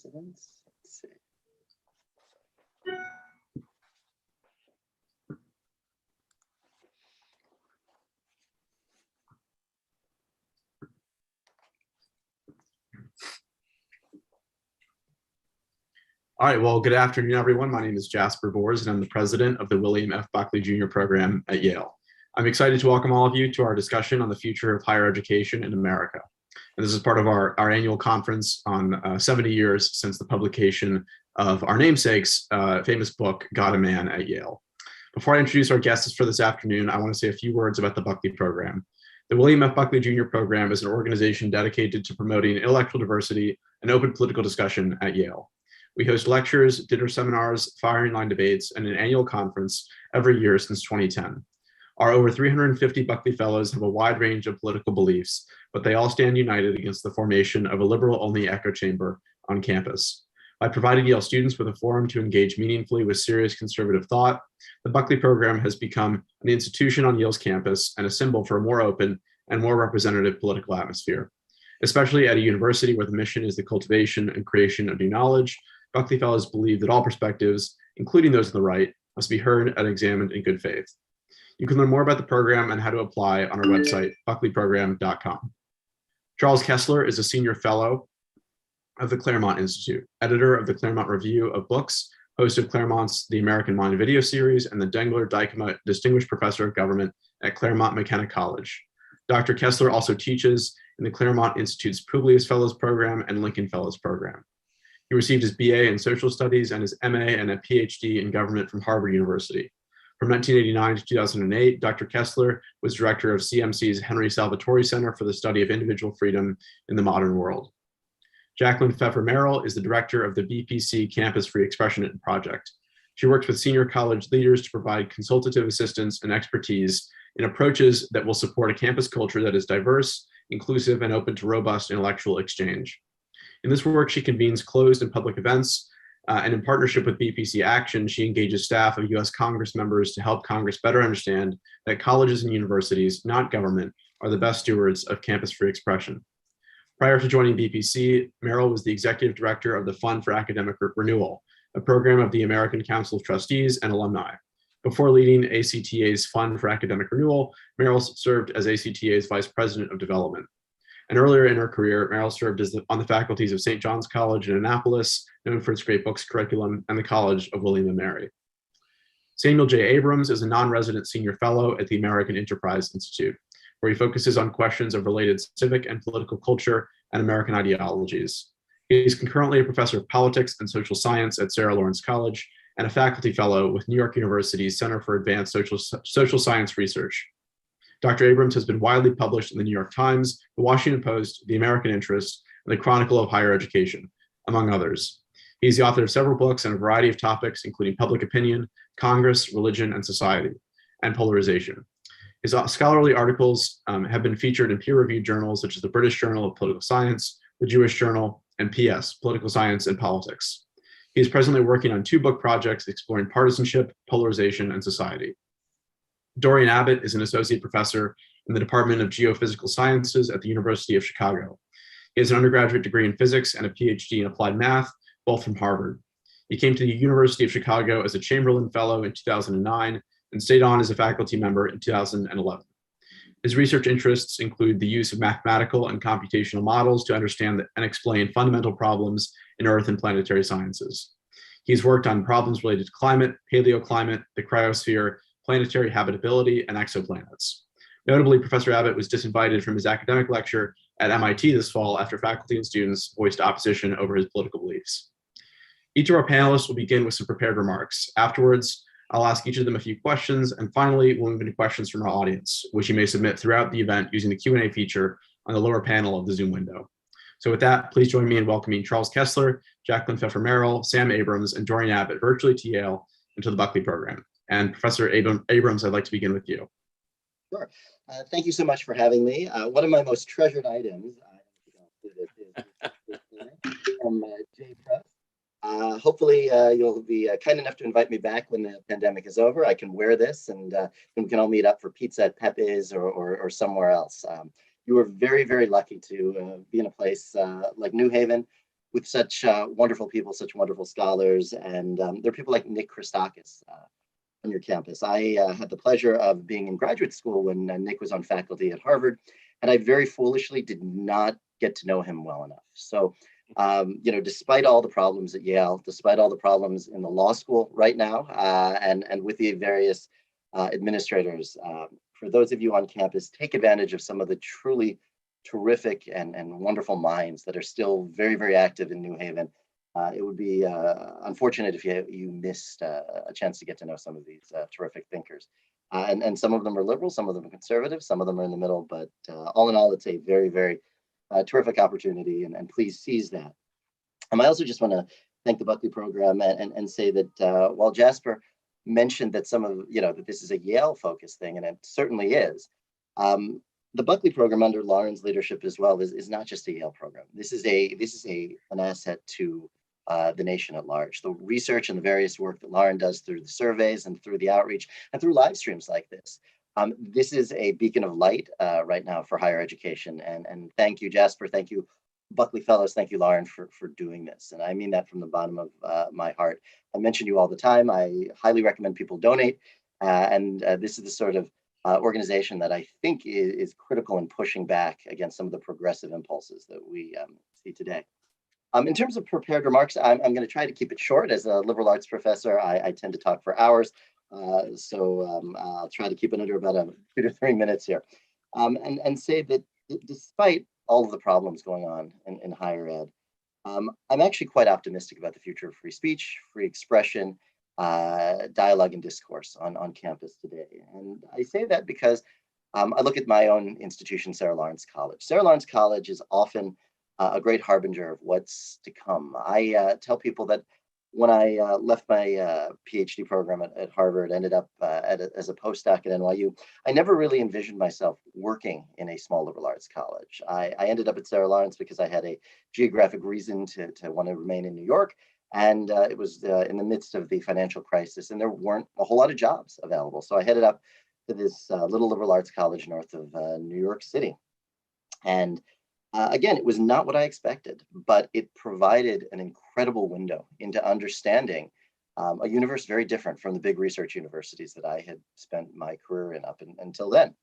participants. Let's see. All right, well, good afternoon, everyone. My name is Jasper Buckley, and I'm the president of the William F. Buckley Jr. program at Yale. I'm excited to welcome all of you to our discussion on the future of higher education in America. And this is part of our annual conference on 70 years since the publication of our namesake's famous book, God, a Man at Yale. Before I introduce our guests for this afternoon, I want to say a few words about the Buckley program. The William F. Buckley Jr. program is an organization dedicated to promoting intellectual diversity and open political discussion at Yale. We host lectures, dinner seminars, firing line debates, and an annual conference every year since 2010. Our over 350 Buckley Fellows have a wide range of political beliefs, but they all stand united against the formation of a liberal-only echo chamber on campus. By providing Yale students with a forum to engage meaningfully with serious conservative thought, the Buckley program has become an institution on Yale's campus and a symbol for a more open and more representative political atmosphere. Especially at a university where the mission is the cultivation and creation of new knowledge, Buckley Fellows believe that all perspectives, including those on the right, must be heard and examined in good faith. You can learn more about the program and how to apply on our website, buckleyprogram.com. Charles Kessler is a senior fellow of the Claremont Institute, editor of the Claremont Review of Books, host of Claremont's The American Mind video series, and the Dengler-Dykema Distinguished Professor of Government at Claremont McKenna College. Dr. Kessler also teaches in the Claremont Institute's Publius Fellows Program and Lincoln Fellows Program. He received his BA in Social Studies and his MA and a PhD in Government from Harvard University. From 1989 to 2008, Dr. Kessler was director of CMC's Henry Salvatori Center for the Study of Individual Freedom in the Modern World. Jacqueline Pfeffer Merrill is the director of the BPC Campus Free Expression Project. She works with senior college leaders to provide consultative assistance and expertise in approaches that will support a campus culture that is diverse, inclusive, and open to robust intellectual exchange. In this work, she convenes closed and public events, and in partnership with BPC Action, she engages staff of US Congress members to help Congress better understand that colleges and universities, not government, are the best stewards of campus-free expression. Prior to joining BPC, Merrill was the executive director of the Fund for Academic Renewal, a program of the American Council of Trustees and Alumni. Before leading ACTA's Fund for Academic Renewal, Merrill served as ACTA's Vice President of Development. And earlier in her career, Merrill served on the faculties of St. John's College in Annapolis, known for its Great Books curriculum, and the College of William and Mary. Samuel J. Abrams is a non-resident senior fellow at the American Enterprise Institute, where he focuses on questions of related civic and political culture and American ideologies. He is concurrently a professor of politics and social science at Sarah Lawrence College and a faculty fellow with New York University's Center for Advanced Social Science Research. Dr. Abrams has been widely published in the New York Times, the Washington Post, the American Interest, and the Chronicle of Higher Education, among others. He's the author of several books on a variety of topics, including public opinion, Congress, religion and society, and polarization. His scholarly articles have been featured in peer-reviewed journals such as the British Journal of Political Science, the Jewish Journal, and PS, Political Science and Politics. He is presently working on 2 book projects exploring partisanship, polarization, and society. Dorian Abbott is an associate professor in the Department of Geophysical Sciences at the University of Chicago. He has an undergraduate degree in physics and a PhD in applied math, both from Harvard. He came to the University of Chicago as a Chamberlain Fellow in 2009 and stayed on as a faculty member in 2011. His research interests include the use of mathematical and computational models to understand and explain fundamental problems in Earth and planetary sciences. He's worked on problems related to climate, paleoclimate, the cryosphere, planetary habitability, and exoplanets. Notably, Professor Abbott was disinvited from his academic lecture at MIT this fall after faculty and students voiced opposition over his political beliefs. Each of our panelists will begin with some prepared remarks. Afterwards, I'll ask each of them a few questions, and finally, we'll move into questions from our audience, which you may submit throughout the event using the Q&A feature on the lower panel of the Zoom window. So with that, please join me in welcoming Charles Kessler, Jacqueline Pfeffer Merrill, Sam Abrams, and Dorian Abbott virtually to Yale and to the Buckley program. And Professor Abrams, I'd like to begin with you. Sure. Thank you so much for having me. One of my most treasured items from JPress. Hopefully you'll be kind enough to invite me back when the pandemic is over. I can wear this and we can all meet up for pizza at Pepe's or somewhere else. You were very, very lucky to be in a place like New Haven, with such wonderful people, such wonderful scholars, and there are people like Nick Christakis on your campus. I had the pleasure of being in graduate school when Nick was on faculty at Harvard, and I very foolishly did not get to know him well enough. So, despite all the problems at Yale, despite all the problems in the law school right now, and with the various administrators, for those of you on campus, take advantage of some of the truly terrific and wonderful minds that are still very, very active in New Haven. It would be unfortunate if you missed a chance to get to know some of these terrific thinkers. And some of them are liberal, some of them are conservative, some of them are in the middle, but all in all, it's a very, very terrific opportunity, and please seize that. I also just want to thank the Buckley program and say that while Jasper mentioned that that this is a Yale focused thing, and it certainly is, the Buckley program under Lauren's leadership as well is not just a Yale program. This is an asset to the nation at large. The research and the various work that Lauren does through the surveys and through the outreach and through live streams like this. This is a beacon of light right now for higher education. And thank you, Jasper. Thank you, Buckley Fellows. Thank you, Lauren, for doing this. And I mean that from the bottom of my heart. I mention you all the time. I highly recommend people donate. And this is the sort of organization that I think is critical in pushing back against some of the progressive impulses that we see today. In terms of prepared remarks, I'm going to try to keep it short. As a liberal arts professor, I tend to talk for hours. So I'll try to keep it under about 2 to 3 minutes here. And say that despite all of the problems going on in higher ed, I'm actually quite optimistic about the future of free speech, free expression, dialogue and discourse on campus today. And I say that because I look at my own institution, Sarah Lawrence College. Sarah Lawrence College is often a great harbinger of what's to come. I tell people that when I left my PhD program at Harvard, ended up as a postdoc at NYU, I never really envisioned myself working in a small liberal arts college. I ended up at Sarah Lawrence because I had a geographic reason to want to remain in New York. And it was in the midst of the financial crisis, and there weren't a whole lot of jobs available. So I headed up to this little liberal arts college north of New York City. And again, it was not what I expected, but it provided an incredible window into understanding a universe very different from the big research universities that I had spent my career in until then.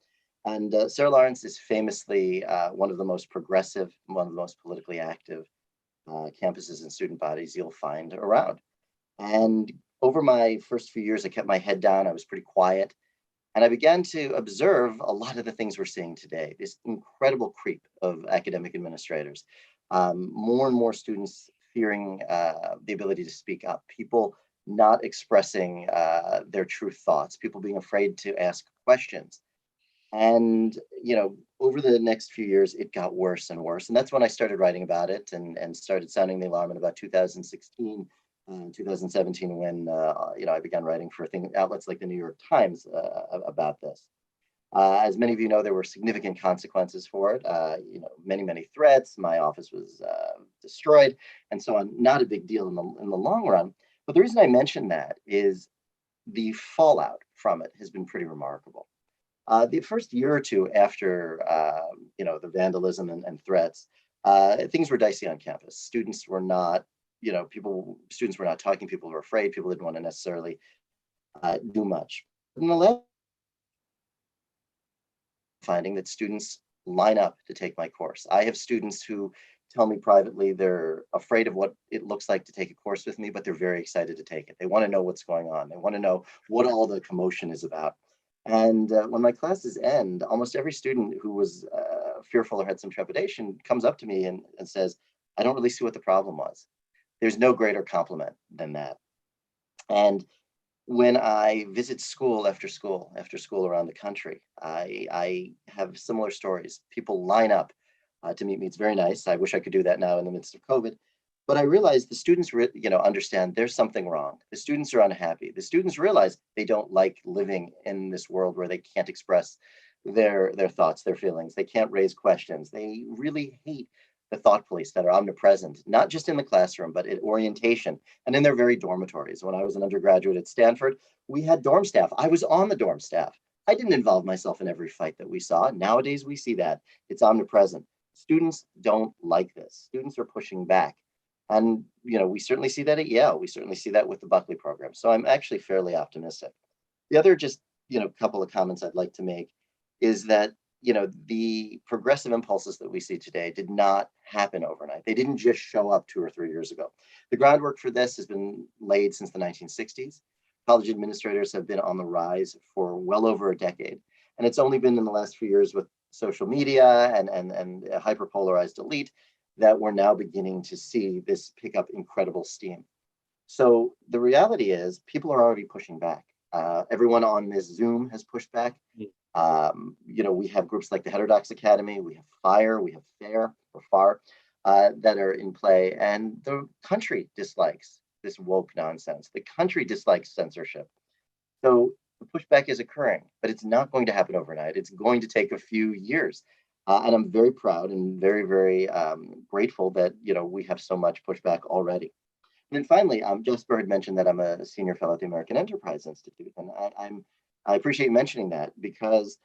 And Sarah Lawrence is famously one of the most progressive, one of the most politically active campuses and student bodies you'll find around. And over my first few years, I kept my head down. I was pretty quiet. And I began to observe a lot of the things we're seeing today, this incredible creep of academic administrators, more and more students fearing the ability to speak up, people not expressing their true thoughts, people being afraid to ask questions. And, over the next few years, it got worse and worse. And that's when I started writing about it and started sounding the alarm in about 2016. 2017, when I began writing for outlets like the New York Times about this. As many of you know, there were significant consequences for it. Many threats. My office was destroyed, and so on. Not a big deal in the long run. But the reason I mention that is the fallout from it has been pretty remarkable. The first year or two after the vandalism and threats, things were dicey on campus. Students were not students were not talking, people were afraid, people didn't want to necessarily do much. In the last, finding that students line up to take my course. I have students who tell me privately they're afraid of what it looks like to take a course with me, but they're very excited to take it. They want to know what's going on. They want to know what all the commotion is about. And when my classes end, almost every student who was fearful or had some trepidation comes up to me and says, I don't really see what the problem was. There's no greater compliment than that. And when I visit school after school around the country, I have similar stories. People line up to meet me. It's very nice. I wish I could do that now in the midst of COVID. But I realize the students, understand there's something wrong. The students are unhappy. The students realize they don't like living in this world where they can't express their thoughts, their feelings. They can't raise questions. They really hate the thought police that are omnipresent, not just in the classroom, but in orientation and in their very dormitories. When I was an undergraduate at Stanford, we had dorm staff. I was on the dorm staff. I didn't involve myself in every fight that we saw. Nowadays, we see that. It's omnipresent. Students don't like this. Students are pushing back. And, we certainly see that at Yale. We certainly see that with the Buckley program. So I'm actually fairly optimistic. The other just, couple of comments I'd like to make is that, the progressive impulses that we see today did not happen overnight. They didn't just show up 2 or 3 years ago. The groundwork for this has been laid since the 1960s. College administrators have been on the rise for well over a decade. And it's only been in the last few years with social media and a hyperpolarized elite that we're now beginning to see this pick up incredible steam. So the reality is people are already pushing back. Everyone on this Zoom has pushed back. We have groups like the Heterodox Academy, we have FIRE, we have FAR that are in play, and the country dislikes this woke nonsense. The country dislikes censorship. So the pushback is occurring, but it's not going to happen overnight. It's going to take a few years. And I'm very proud and very, very grateful that, we have so much pushback already. And then finally, Jasper had mentioned that I'm a senior fellow at the American Enterprise Institute. And I appreciate mentioning that because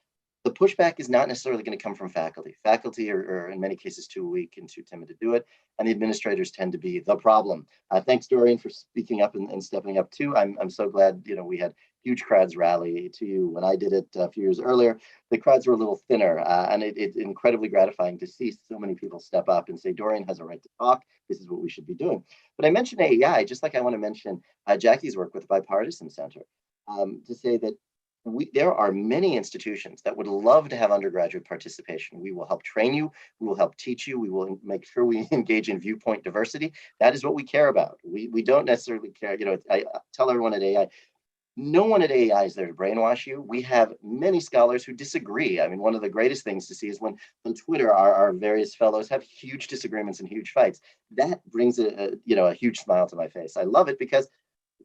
the pushback is not necessarily going to come from faculty. Faculty are in many cases too weak and too timid to do it. And the administrators tend to be the problem. Thanks, Dorian, for speaking up and stepping up too. I'm so glad, we had huge crowds rally to you. When I did it a few years earlier, the crowds were a little thinner, and it's incredibly gratifying to see so many people step up and say, Dorian has a right to talk. This is what we should be doing. But I mentioned AEI, just like I want to mention Jackie's work with the Bipartisan Center, to say that there are many institutions that would love to have undergraduate participation. We will help train you. We will help teach you. We will make sure we engage in viewpoint diversity. That is what we care about. We don't necessarily care. I tell everyone at AEI, no one at AEI is there to brainwash you. We have many scholars who disagree. I mean, one of the greatest things to see is when on Twitter, our various fellows have huge disagreements and huge fights. That brings a huge smile to my face. I love it because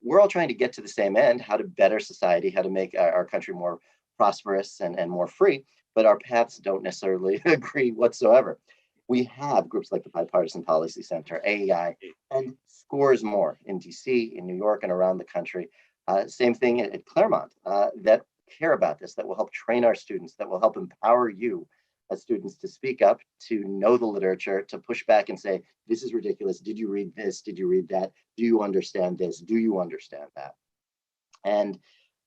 we're all trying to get to the same end, how to better society, how to make our country more prosperous and more free, but our paths don't necessarily agree whatsoever. We have groups like the Bipartisan Policy Center, AEI, and scores more in DC, in New York, and around the country. Same thing at Claremont that care about this, that will help train our students, that will help empower you as students to speak up, to know the literature, to push back and say, this is ridiculous. Did you read this? Did you read that? Do you understand this? Do you understand that? And,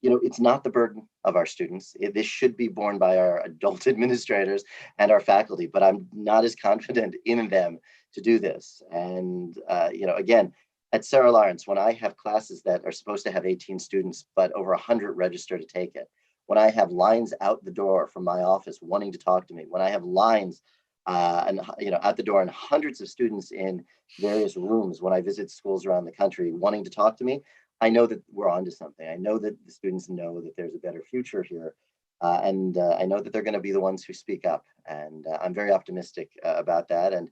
it's not the burden of our students. This should be borne by our adult administrators and our faculty, but I'm not as confident in them to do this. And, again, at Sarah Lawrence, when I have classes that are supposed to have 18 students, but over 100 register to take it, when I have lines out the door from my office wanting to talk to me, when I have lines out the door and hundreds of students in various rooms when I visit schools around the country wanting to talk to me, I know that we're onto something. I know that the students know that there's a better future here. And I know that they're going to be the ones who speak up. And I'm very optimistic about that. And,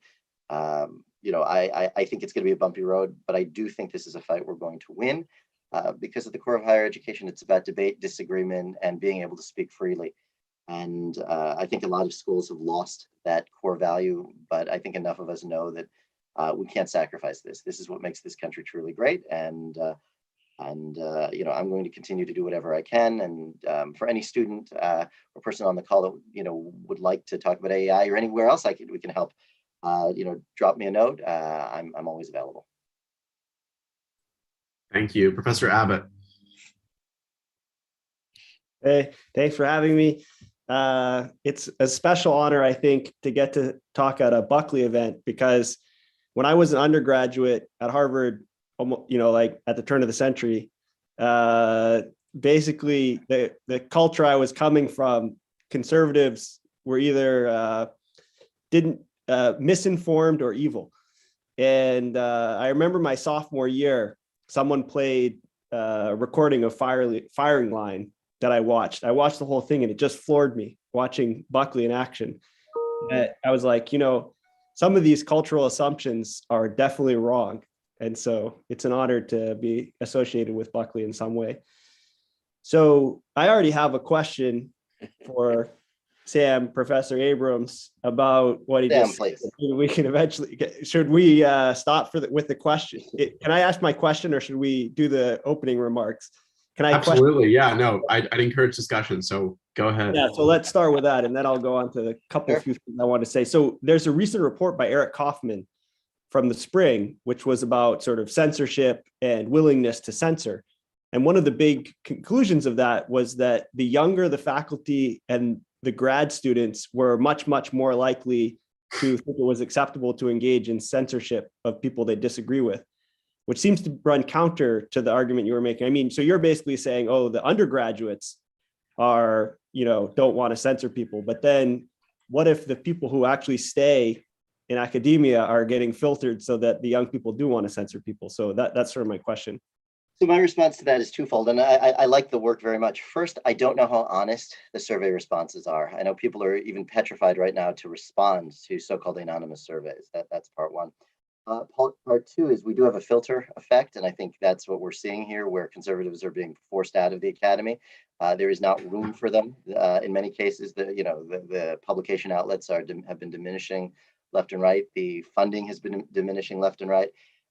I think it's going to be a bumpy road, but I do think this is a fight we're going to win. Because at the core of higher education, it's about debate, disagreement, and being able to speak freely. And I think a lot of schools have lost that core value, but I think enough of us know that we can't sacrifice this. This is what makes this country truly great. And I'm going to continue to do whatever I can. And for any student or person on the call that would like to talk about AEI or anywhere else we can help, drop me a note. I'm always available. Thank you. Professor Abbott. Hey, thanks for having me. It's a special honor, I think, to get to talk at a Buckley event, because when I was an undergraduate at Harvard, like at the turn of the century, basically the culture I was coming from, conservatives were either misinformed or evil. And I remember my sophomore year, someone played a recording of Firing Line that I watched. I watched the whole thing and it just floored me watching Buckley in action. I was like, some of these cultural assumptions are definitely wrong. And so it's an honor to be associated with Buckley in some way. So I already have a question for Sam, Professor Abrams, about what he just said. We can eventually should we stop with the question? Can I ask my question, or should we do the opening remarks? Can I? Absolutely. Yeah, no, I'd encourage discussion. So go ahead. Yeah, so let's start with that, and then I'll go on to the few things I want to say. So there's a recent report by Eric Kaufman from the spring, which was about sort of censorship and willingness to censor. And one of the big conclusions of that was that the younger the faculty and the grad students were much, much more likely to think it was acceptable to engage in censorship of people they disagree with, which seems to run counter to the argument you were making. I mean, so you're basically saying, oh, the undergraduates are, don't want to censor people. But then what if the people who actually stay in academia are getting filtered so that the young people do want to censor people? So that's sort of my question. So my response to that is twofold, and I like the work very much. First, I don't know how honest the survey responses are. I know people are even petrified right now to respond to so-called anonymous surveys. That's part one. Part two is we do have a filter effect, and I think that's what we're seeing here, where conservatives are being forced out of the academy. There is not room for them. In many cases, the publication outlets have been diminishing left and right. The funding has been diminishing left and right.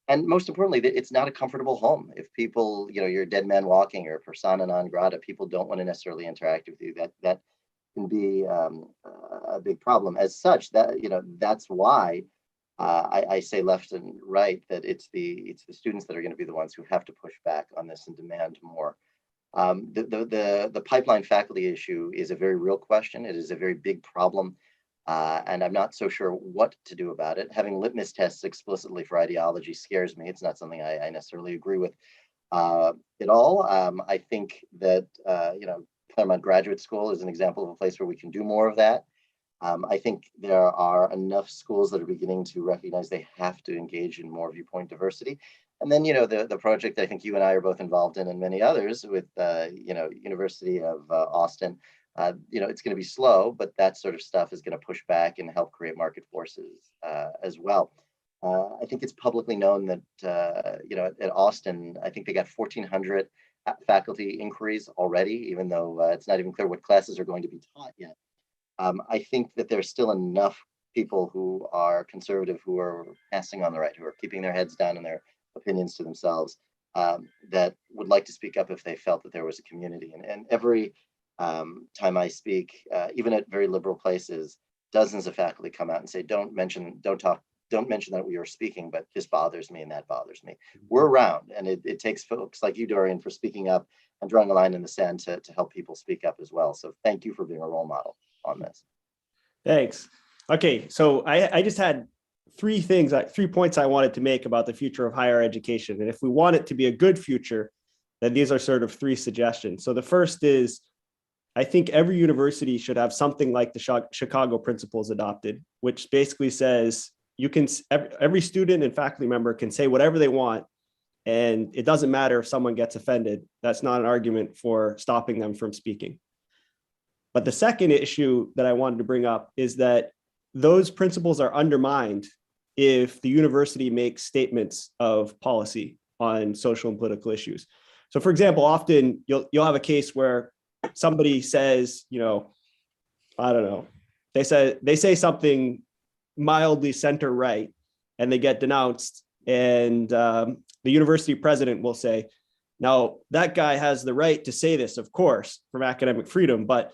And most importantly, it's not a comfortable home. If people, you're a dead man walking or a persona non grata, people don't want to necessarily interact with you. That can be a big problem. As such, that's why I say left and right, that it's the students that are going to be the ones who have to push back on this and demand more. The pipeline faculty issue is a very real question. It is a very big problem. And I'm not so sure what to do about it. Having litmus tests explicitly for ideology scares me. It's not something I necessarily agree with at all. I think that, Claremont Graduate School is an example of a place where we can do more of that. I think there are enough schools that are beginning to recognize they have to engage in more viewpoint diversity. And then, the project I think you and I are both involved in, and many others with, University of Austin. It's going to be slow, but that sort of stuff is going to push back and help create market forces as well. I think it's publicly known that, at Austin, I think they got 1,400 faculty inquiries already, even though it's not even clear what classes are going to be taught yet. I think that there's still enough people who are conservative, who are passing on the right, who are keeping their heads down and their opinions to themselves, that would like to speak up if they felt that there was a community. And every time I speak, even at very liberal places, dozens of faculty come out and say, don't mention that we are speaking, but this bothers me and that bothers me. We're around, and it takes folks like you, Dorian, for speaking up and drawing a line in the sand to help people speak up as well. So thank you for being a role model on this. Thanks. Okay, so I just had three points I wanted to make about the future of higher education. And if we want it to be a good future, then these are sort of three suggestions. So the first is, I think every university should have something like the Chicago Principles adopted, which basically says every student and faculty member can say whatever they want, and it doesn't matter if someone gets offended. That's not an argument for stopping them from speaking. But the second issue that I wanted to bring up is that those principles are undermined if the university makes statements of policy on social and political issues. So for example, often you'll have a case where somebody says, I don't know, they say something mildly center right, and they get denounced, and the university president will say, now that guy has the right to say this, of course, from academic freedom, but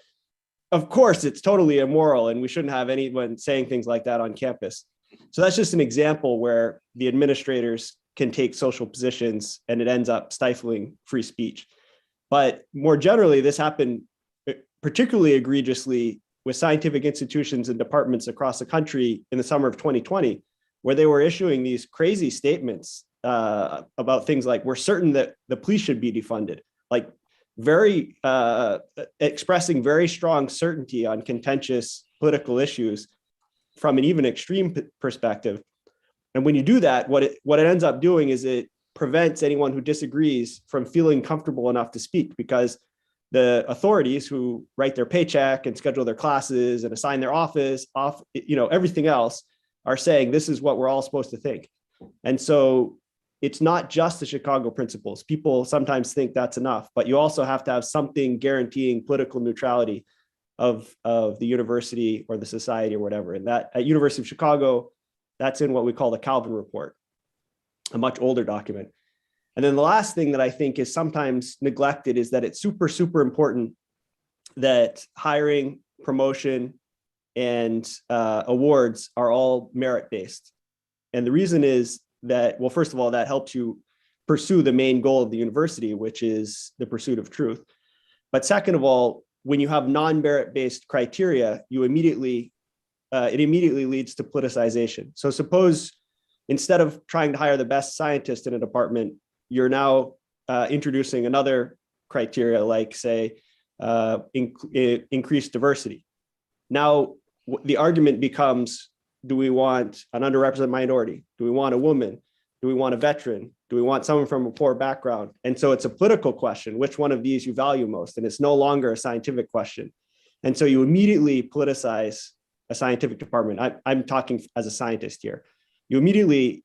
of course it's totally immoral and we shouldn't have anyone saying things like that on campus. So that's just an example where the administrators can take social positions and it ends up stifling free speech. But more generally, this happened particularly egregiously with scientific institutions and departments across the country in the summer of 2020, where they were issuing these crazy statements about things like, we're certain that the police should be defunded, like very expressing very strong certainty on contentious political issues from an even extreme perspective. And when you do that, what it ends up doing is it prevents anyone who disagrees from feeling comfortable enough to speak, because the authorities who write their paycheck and schedule their classes and assign their office off, everything else, are saying this is what we're all supposed to think. And so it's not just the Chicago Principles. People sometimes think that's enough, but you also have to have something guaranteeing political neutrality of the university or the society or whatever. And that at University of Chicago, that's in what we call the Calvin Report, a much older document. And then the last thing that I think is sometimes neglected is that it's super, super important that hiring, promotion, and awards are all merit-based. And the reason is that, well, first of all, that helps you pursue the main goal of the university, which is the pursuit of truth. But second of all, when you have non-merit-based criteria, it immediately leads to politicization. So suppose instead of trying to hire the best scientist in a department, you're now introducing another criteria, like say, increased diversity. Now, the argument becomes, do we want an underrepresented minority? Do we want a woman? Do we want a veteran? Do we want someone from a poor background? And so it's a political question, which one of these you value most? And it's no longer a scientific question. And so you immediately politicize a scientific department. I'm talking as a scientist here. You immediately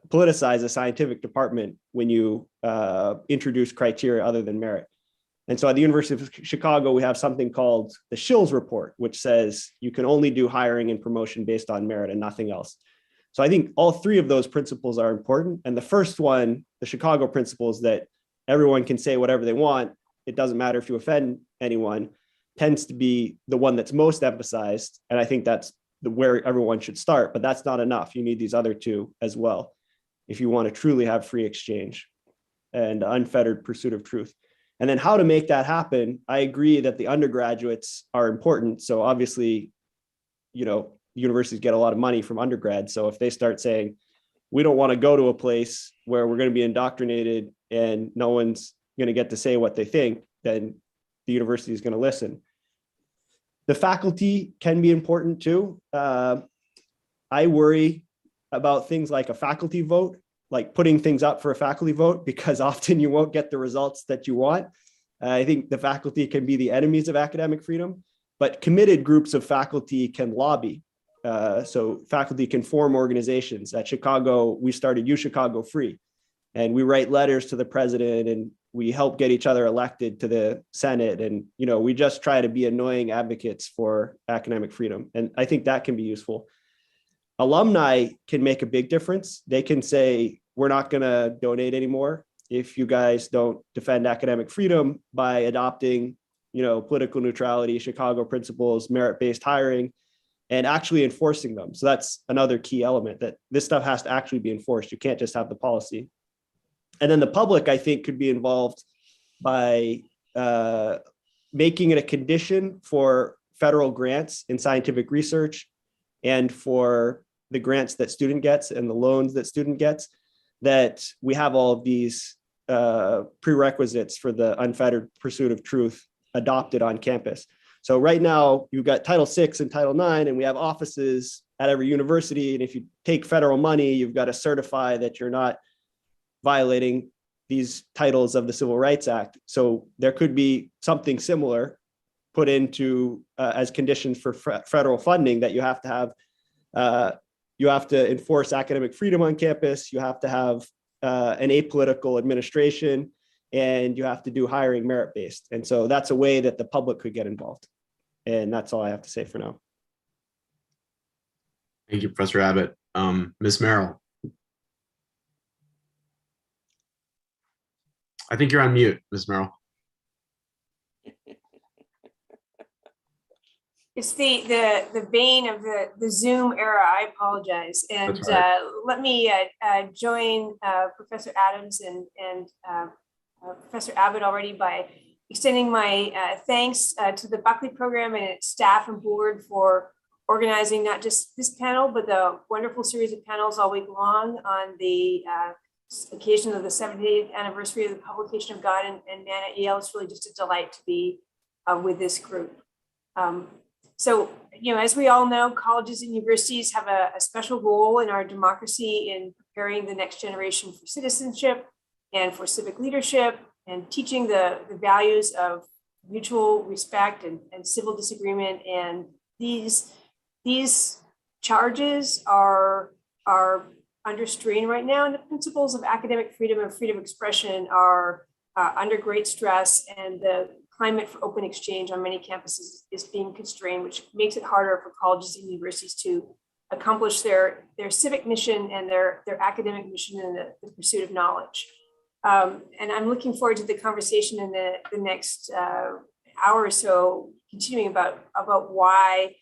politicize a scientific department when you introduce criteria other than merit. And so at the University of Chicago, we have something called the Shills Report, which says you can only do hiring and promotion based on merit and nothing else. So I think all three of those principles are important. And the first one, the Chicago principle, is that everyone can say whatever they want. It doesn't matter if you offend anyone, tends to be the one that's most emphasized. And I think that's where everyone should start, but that's not enough. You need these other two as well if you want to truly have free exchange and unfettered pursuit of truth. And then how to make that happen, I agree that the undergraduates are important. So obviously, universities get a lot of money from undergrads. So if they start saying, we don't want to go to a place where we're going to be indoctrinated and no one's going to get to say what they think, then the university is going to listen. The faculty can be important too. I worry about things like a faculty vote, like putting things up for a faculty vote, because often you won't get the results that you want. I think the faculty can be the enemies of academic freedom, but committed groups of faculty can lobby. So faculty can form organizations. At Chicago, we started U Chicago Free, and we write letters to the president and we help get each other elected to the Senate. And, we just try to be annoying advocates for academic freedom. And I think that can be useful. Alumni can make a big difference. They can say, we're not going to donate anymore if you guys don't defend academic freedom by adopting, political neutrality, Chicago principles, merit-based hiring, and actually enforcing them. So that's another key element, that this stuff has to actually be enforced. You can't just have the policy. And then the public, I think, could be involved by making it a condition for federal grants in scientific research and for the grants that student gets and the loans that student gets, that we have all of these prerequisites for the unfettered pursuit of truth adopted on campus. So right now you've got Title VI and Title IX, and we have offices at every university. And if you take federal money, you've got to certify that you're not violating these titles of the Civil Rights Act. So there could be something similar put into as conditions for federal funding, that you have to enforce academic freedom on campus. You have to have an apolitical administration, and you have to do hiring merit-based. And so that's a way that the public could get involved. And that's all I have to say for now. Thank you, Professor Abbott. Ms. Merrill. I think you're on mute, Ms. Merrill. It's the bane of the Zoom era. I apologize. And right. Let me join Professor Adams and Professor Abbott already by extending my thanks to the Buckley program and its staff and board for organizing not just this panel, but the wonderful series of panels all week long on the occasion of the 70th anniversary of the publication of God and Man at Yale. It's really just a delight to be with this group. So, as we all know, colleges and universities have a special role in our democracy in preparing the next generation for citizenship and for civic leadership, and teaching the values of mutual respect and civil disagreement. And these charges are under strain right now, and the principles of academic freedom and freedom of expression are under great stress, and the climate for open exchange on many campuses is being constrained, which makes it harder for colleges and universities to accomplish their civic mission and their academic mission in the pursuit of knowledge. And I'm looking forward to the conversation in the next hour or so, continuing about why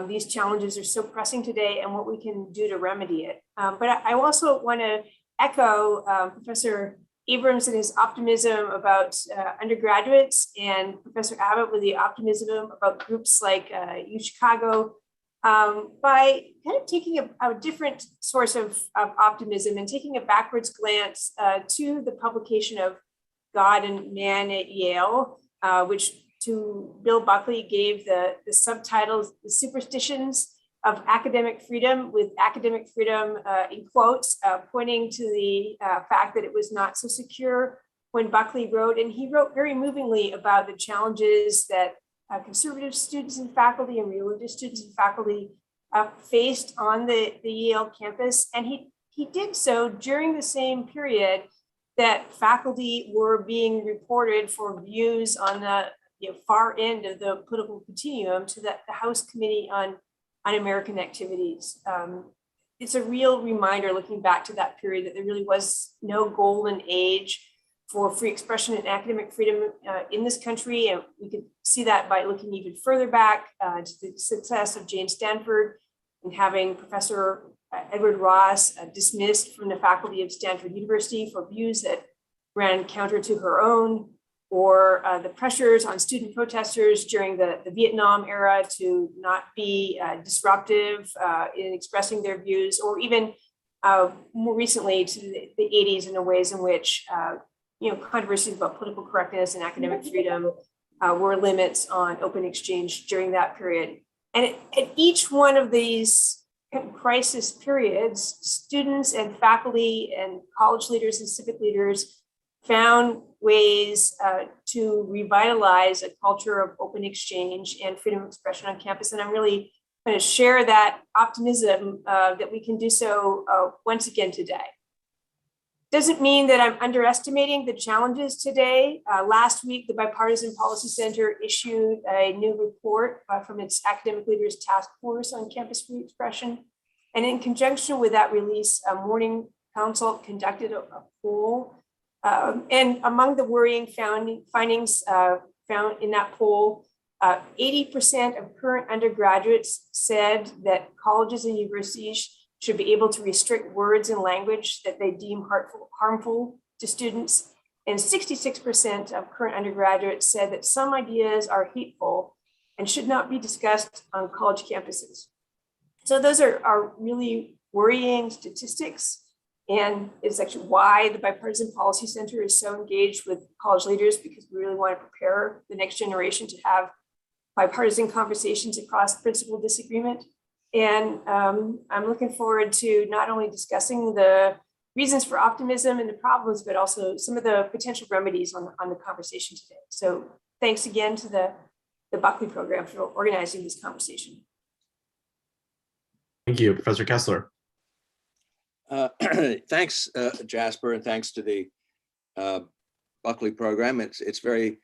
these challenges are so pressing today and what we can do to remedy it. But I also want to echo Professor Abrams and his optimism about undergraduates, and Professor Abbott with the optimism about groups like UChicago, by kind of taking a different source of optimism and taking a backwards glance to the publication of God and Man at Yale, which to Bill Buckley gave the subtitles, The Superstitions of Academic Freedom, with academic freedom in quotes, pointing to the fact that it was not so secure when Buckley wrote. And he wrote very movingly about the challenges that conservative students and faculty and religious students and faculty faced on the Yale campus. And he did so during the same period that faculty were being reported for views on the far end of the political continuum to the House Committee on American Activities. It's a real reminder, looking back to that period, that there really was no golden age for free expression and academic freedom in this country. And we could see that by looking even further back to the success of Jane Stanford and having Professor Edward Ross dismissed from the faculty of Stanford University for views that ran counter to her own, or the pressures on student protesters during the Vietnam era to not be disruptive in expressing their views, or even more recently to the 80s in the ways in which controversies about political correctness and academic freedom were limits on open exchange during that period. And at each one of these crisis periods, students and faculty and college leaders and civic leaders found ways to revitalize a culture of open exchange and freedom of expression on campus. And I'm really going to share that optimism that we can do so once again today. Doesn't mean that I'm underestimating the challenges today. Last week, the Bipartisan Policy Center issued a new report from its Academic Leaders Task Force on Campus Free Expression. And in conjunction with that release, Morning Consult conducted a poll. And among the worrying findings found in that poll, 80% of current undergraduates said that colleges and universities should be able to restrict words and language that they deem harmful to students. And 66% of current undergraduates said that some ideas are hateful and should not be discussed on college campuses. So those are really worrying statistics. And it's actually why the Bipartisan Policy Center is so engaged with college leaders, because we really want to prepare the next generation to have bipartisan conversations across principled disagreement. And I'm looking forward to not only discussing the reasons for optimism and the problems, but also some of the potential remedies on the conversation today. So thanks again to the Buckley program for organizing this conversation. Thank you, Professor Kessler. Thanks, Jasper, and thanks to the Buckley program. It's very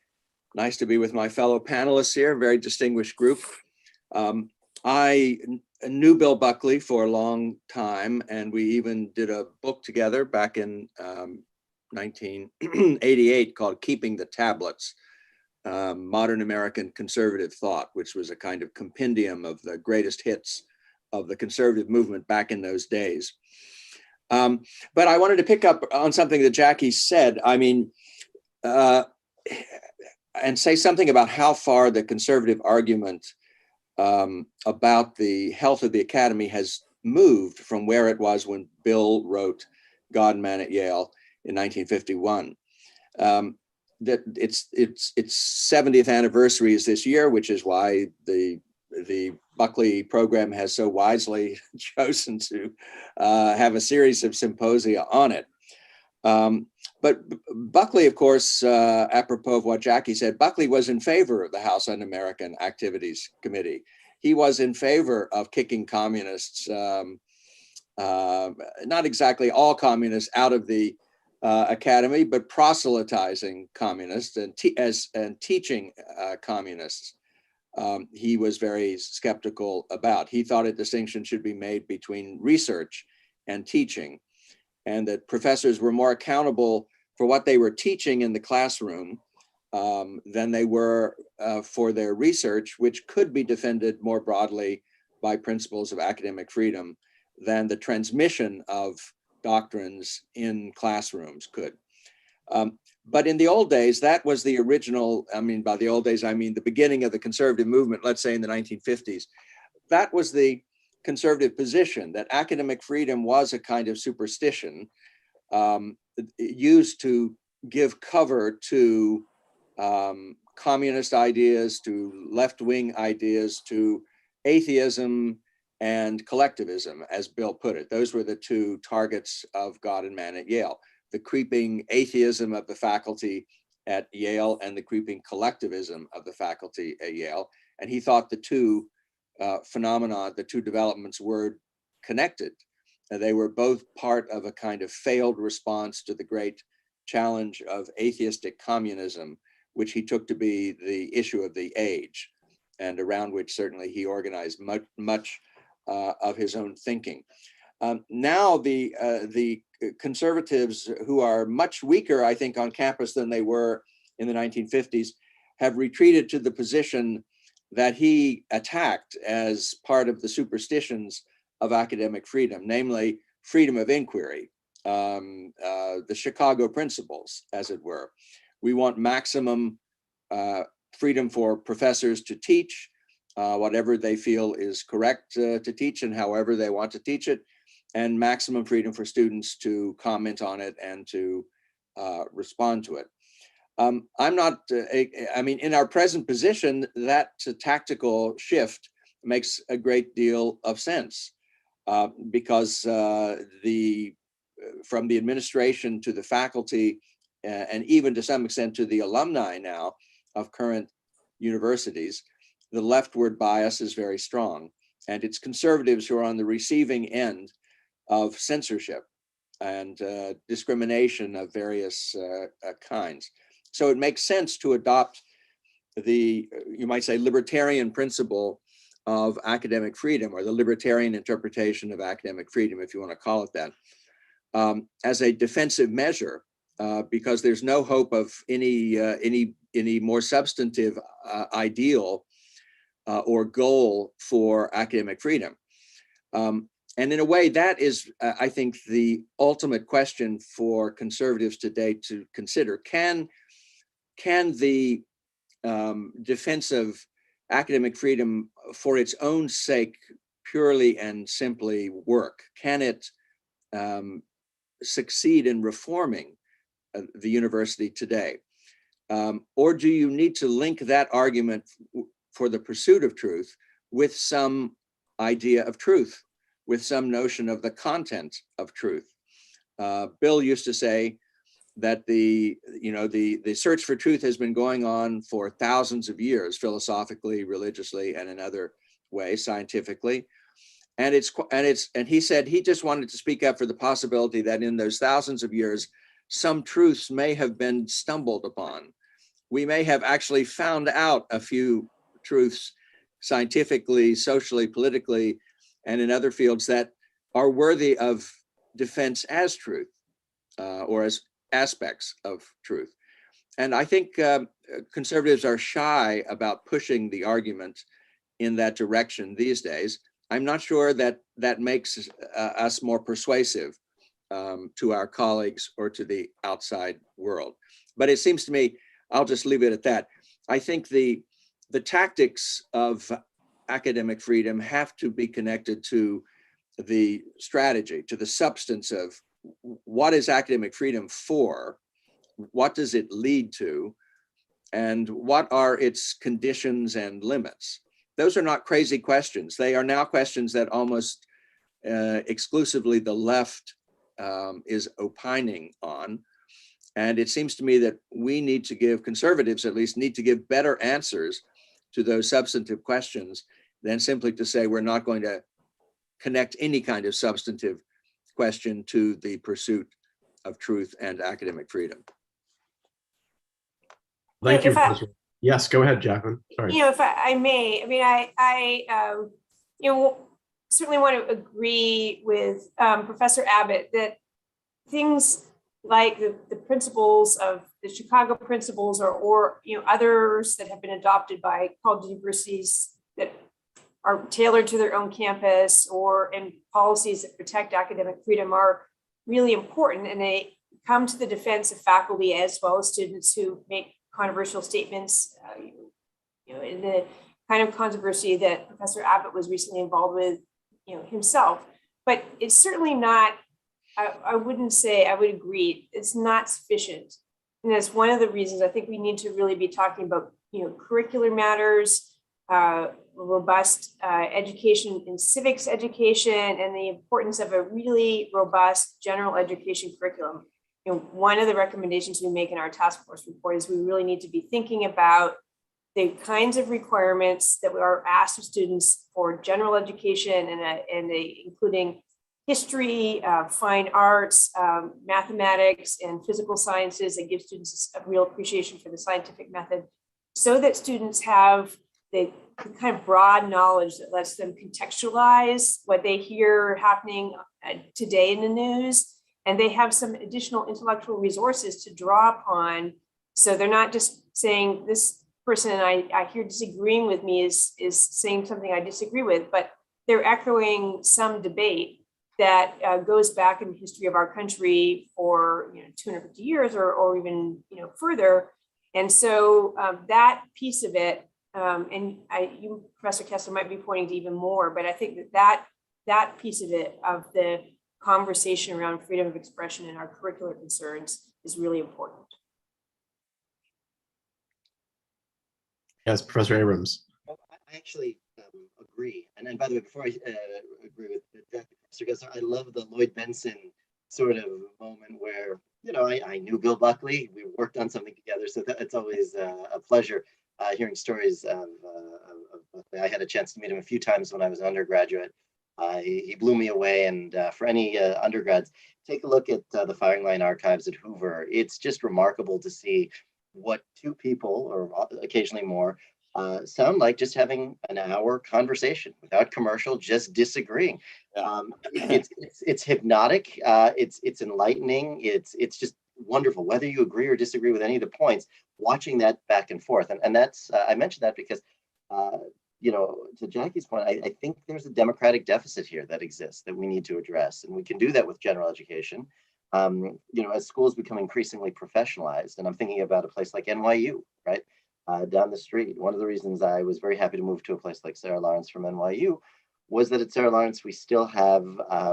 nice to be with my fellow panelists here, very distinguished group. I knew Bill Buckley for a long time, and we even did a book together back in 1988 called Keeping the Tablets, Modern American Conservative Thought, which was a kind of compendium of the greatest hits of the conservative movement back in those days. But I wanted to pick up on something that Jackie said, and say something about how far the conservative argument about the health of the academy has moved from where it was when Bill wrote God and Man at Yale in 1951. That its 70th anniversary is this year, which is why the Buckley program has so wisely chosen to have a series of symposia on it. But Buckley, of course, apropos of what Jackie said, Buckley was in favor of the House Un-American Activities Committee. He was in favor of kicking communists, not exactly all communists, out of the academy, but proselytizing communists and teaching communists. He was very skeptical about. He thought a distinction should be made between research and teaching, and that professors were more accountable for what they were teaching in the classroom than they were for their research, which could be defended more broadly by principles of academic freedom than the transmission of doctrines in classrooms could. But in the old days, that was the original, I mean, by the old days, I mean the beginning of the conservative movement, let's say in the 1950s. That was the conservative position, that academic freedom was a kind of superstition used to give cover to communist ideas, to left-wing ideas, to atheism and collectivism, as Bill put it. Those were the two targets of God and Man at Yale: the creeping atheism of the faculty at Yale and the creeping collectivism of the faculty at Yale. And he thought the two phenomena, the two developments, were connected. They were both part of a kind of failed response to the great challenge of atheistic communism, which he took to be the issue of the age, and around which certainly he organized much of his own thinking. Now the conservatives, who are much weaker, I think, on campus than they were in the 1950s, have retreated to the position that he attacked as part of the superstitions of academic freedom, namely freedom of inquiry, the Chicago principles, as it were. We want maximum freedom for professors to teach whatever they feel is correct to teach and however they want to teach it, and maximum freedom for students to comment on it and to respond to it. I'm not, I mean, in our present position, that tactical shift makes a great deal of sense because from the administration to the faculty and even to some extent to the alumni now of current universities, the leftward bias is very strong. And it's conservatives who are on the receiving end of censorship and discrimination of various kinds. So it makes sense to adopt the, you might say, libertarian principle of academic freedom, or the libertarian interpretation of academic freedom, if you want to call it that, as a defensive measure, because there's no hope of any more substantive ideal or goal for academic freedom. And in a way, that is, I think, the ultimate question for conservatives today to consider. Can the defense of academic freedom for its own sake purely and simply work? Can it succeed in reforming the university today? Or do you need to link that argument for the pursuit of truth with some idea of truth, with some notion of the content of truth? Bill used to say that the search for truth has been going on for thousands of years, philosophically, religiously, and in other ways, scientifically. And he said he just wanted to speak up for the possibility that in those thousands of years, some truths may have been stumbled upon. We may have actually found out a few truths scientifically, socially, politically, and in other fields that are worthy of defense as truth or as aspects of truth. And I think conservatives are shy about pushing the argument in that direction these days. I'm not sure that that makes us more persuasive to our colleagues or to the outside world. But it seems to me, I'll just leave it at that. I think the tactics of academic freedom have to be connected to the strategy, to the substance of what is academic freedom for, what does it lead to, and what are its conditions and limits. Those are not crazy questions. They are now questions that almost exclusively the left is opining on. And it seems to me that we need to give, conservatives at least, need to give better answers to those substantive questions than simply to say we're not going to connect any kind of substantive question to the pursuit of truth and academic freedom. Thank you. Yes, go ahead, Jacqueline. Sorry. If I may, I mean, I certainly want to agree with Professor Abbott that things like the principles of the Chicago principles or others that have been adopted by college universities that are tailored to their own campus and policies that protect academic freedom are really important, and they come to the defense of faculty as well as students who make controversial statements. In the kind of controversy that Professor Abbott was recently involved with, himself. But it's certainly not. I wouldn't say, I would agree, it's not sufficient. And that's one of the reasons I think we need to really be talking about, curricular matters, robust education in civics education, and the importance of a really robust general education curriculum. One of the recommendations we make in our task force report is we really need to be thinking about the kinds of requirements that we are asked of students for general education and including history, fine arts, mathematics, and physical sciences that give students a real appreciation for the scientific method, so that students have the kind of broad knowledge that lets them contextualize what they hear happening today in the news, and they have some additional intellectual resources to draw upon. So they're not just saying, this person I hear disagreeing with me is saying something I disagree with, but they're echoing some debate that goes back in the history of our country for 250 years or even further. And so that piece of it, and you, Professor Kessler, might be pointing to even more, but I think that piece of it, of the conversation around freedom of expression and our curricular concerns, is really important. Yes, Professor Abrams. Well, I actually agree. And by the way, before I agree with Professor Kessler, I love the Lloyd Benson sort of moment where, I knew Bill Buckley. We worked on something together. So it's always a pleasure hearing stories of Buckley. I had a chance to meet him a few times when I was an undergraduate. He blew me away. And for any undergrads, take a look at the firing line archives at Hoover. It's just remarkable to see what two people, or occasionally more, sound like just having an hour conversation without commercial, just disagreeing. It's hypnotic. It's enlightening. It's just wonderful. Whether you agree or disagree with any of the points, watching that back and forth, and that's I mentioned that because to Jackie's point, I think there's a democratic deficit here that exists that we need to address, and we can do that with general education. As schools become increasingly professionalized, and I'm thinking about a place like NYU, right, down the street. One of the reasons I was very happy to move to a place like Sarah Lawrence from NYU was that at Sarah Lawrence, we still have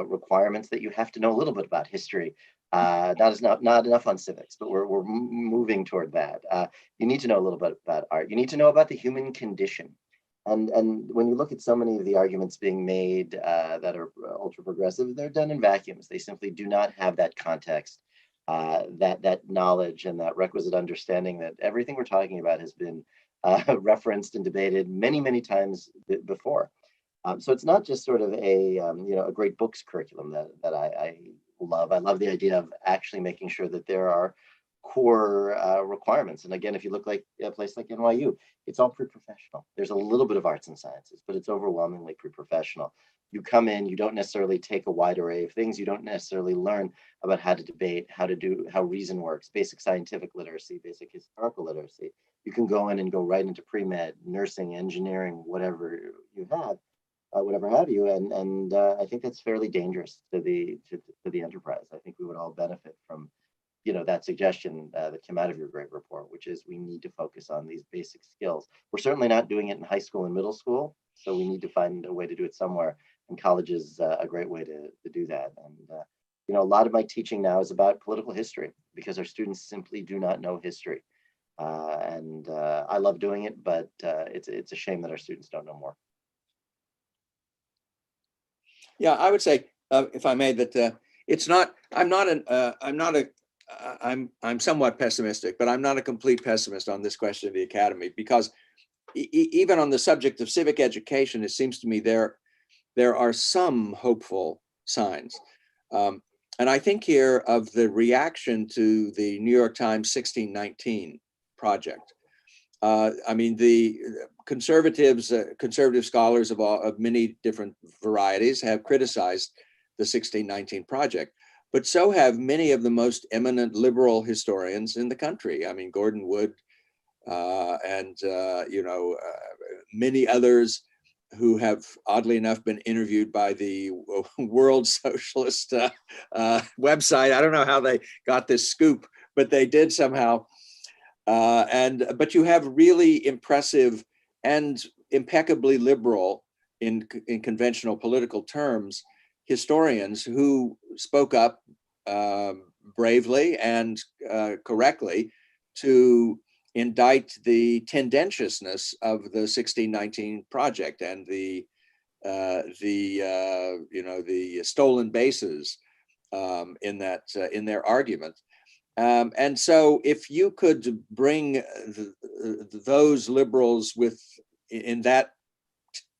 requirements that you have to know a little bit about history. Not enough on civics, but we're moving toward that. You need to know a little bit about art. You need to know about the human condition. And when you look at so many of the arguments being made that are ultra progressive, they're done in vacuums. They simply do not have that context, that knowledge, and that requisite understanding that everything we're talking about has been referenced and debated many, many times before. So it's not just sort of a great books curriculum that I love. I love the idea of actually making sure that there are core requirements. And again, if you look like a place like NYU, it's all pre-professional. There's a little bit of arts and sciences, but it's overwhelmingly pre-professional. You come in, you don't necessarily take a wide array of things. You don't necessarily learn about how to debate, how reason works, basic scientific literacy, basic historical literacy. You can go in and go right into pre-med, nursing, engineering, whatever you have. Whatever have you, and I think that's fairly dangerous to the enterprise. I think we would all benefit from, that suggestion that came out of your great report, which is we need to focus on these basic skills. We're certainly not doing it in high school and middle school, so we need to find a way to do it somewhere. And college is a great way to do that. And a lot of my teaching now is about political history because our students simply do not know history, and I love doing it, but it's a shame that our students don't know more. Yeah, I would say, if I may, that I'm somewhat pessimistic, but I'm not a complete pessimist on this question of the academy, because even on the subject of civic education, it seems to me there are some hopeful signs. And I think here of the reaction to the New York Times 1619 project. The conservative scholars of many different varieties have criticized the 1619 project. but so have many of the most eminent liberal historians in the country. I mean, Gordon Wood and many others who have, oddly enough, been interviewed by the World Socialist website. I don't know how they got this scoop, but they did somehow. But you have really impressive and impeccably liberal, in conventional political terms, historians who spoke up bravely and correctly to indict the tendentiousness of the 1619 project and the stolen bases in their argument. And so, if you could bring those liberals in that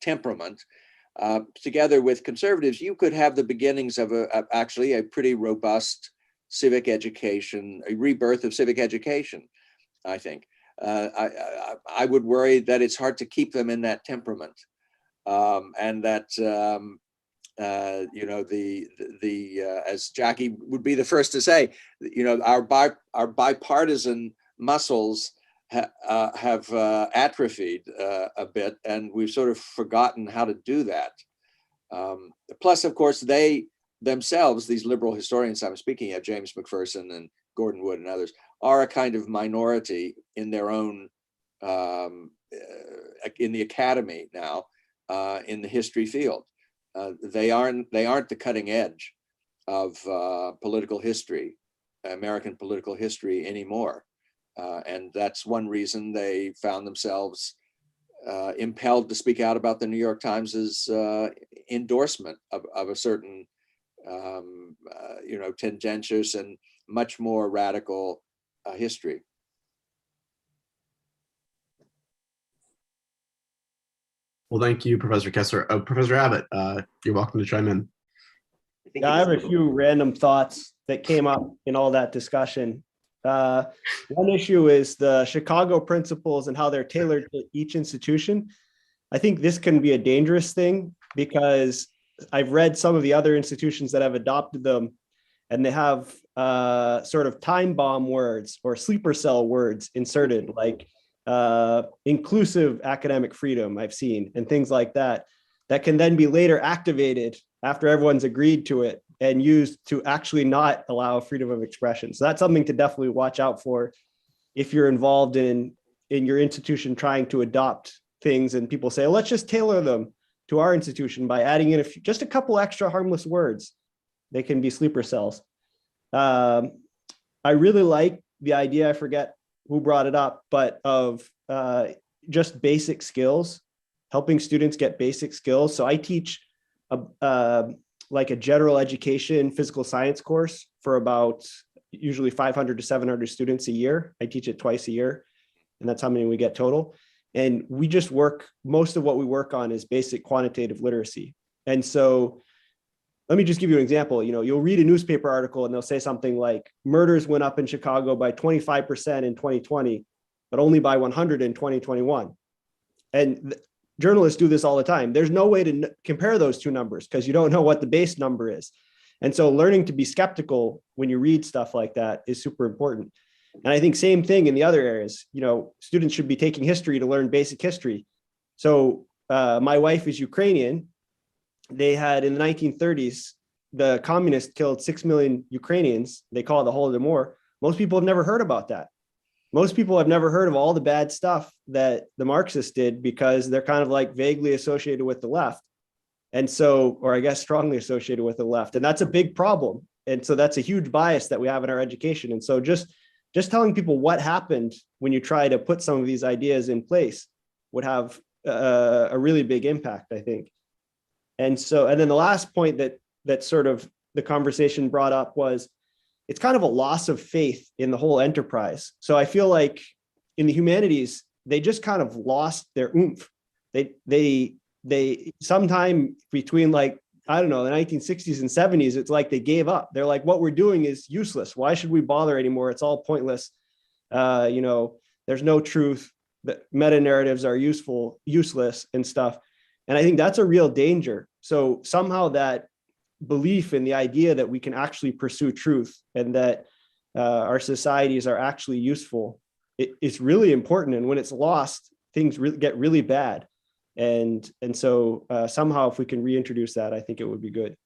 temperament together with conservatives, you could have the beginnings of actually a pretty robust civic education, a rebirth of civic education. I think I would worry that it's hard to keep them in that temperament, and that as Jackie would be the first to say, our bipartisan muscles have atrophied a bit, and we've sort of forgotten how to do that. Plus, of course, they themselves, these liberal historians I'm speaking of, James McPherson and Gordon Wood and others, are a kind of minority in their own, in the academy now, in the history field. They aren't the cutting edge of political history, American political history anymore. And that's one reason they found themselves impelled to speak out about the New York Times's endorsement of a certain, tendentious and much more radical history. Well, thank you, Professor Kessler. Professor Abbott, you're welcome to chime in. I have a few random thoughts that came up in all that discussion. One issue is the Chicago principles and how they're tailored to each institution. I think this can be a dangerous thing because I've read some of the other institutions that have adopted them, and they have sort of time bomb words or sleeper cell words inserted, like inclusive academic freedom I've seen, and things like that, that can then be later activated after everyone's agreed to it and used to actually not allow freedom of expression. So that's something to definitely watch out for if you're involved in your institution trying to adopt things and people say, let's just tailor them to our institution by adding in just a couple extra harmless words. They can be sleeper cells. I really like the idea, I forget who brought it up, but of just basic skills, helping students get basic skills. So I teach like a general education physical science course for about usually 500 to 700 students a year. I teach it twice a year, and that's how many we get total. And we just most of what we work on is basic quantitative literacy. And so let me just give you an example. You'll read a newspaper article and they'll say something like murders went up in Chicago by 25% in 2020, but only by 100 in 2021. And journalists do this all the time. There's no way to compare those two numbers because you don't know what the base number is. And so learning to be skeptical when you read stuff like that is super important. And I think same thing in the other areas. Students should be taking history to learn basic history. So my wife is Ukrainian. They had, in the 1930s, the communists killed 6 million Ukrainians. They call it the Holodomor. Most people have never heard about that. Most people have never heard of all the bad stuff that the Marxists did because they're kind of like vaguely associated with the left. And so, or I guess strongly associated with the left. And that's a big problem. And so that's a huge bias that we have in our education. And so just telling people what happened when you try to put some of these ideas in place would have a really big impact, I think. And then the last point that sort of the conversation brought up was it's kind of a loss of faith in the whole enterprise. So I feel like in the humanities, they just kind of lost their oomph. They sometime between the 1960s and 70s, it's like they gave up. They're like, what we're doing is useless. Why should we bother anymore? It's all pointless. There's no truth. The meta narratives are useless and stuff. And I think that's a real danger. So somehow that belief in the idea that we can actually pursue truth and that our societies are actually useful, it's really important. And when it's lost, things get really bad. And so somehow if we can reintroduce that, I think it would be good.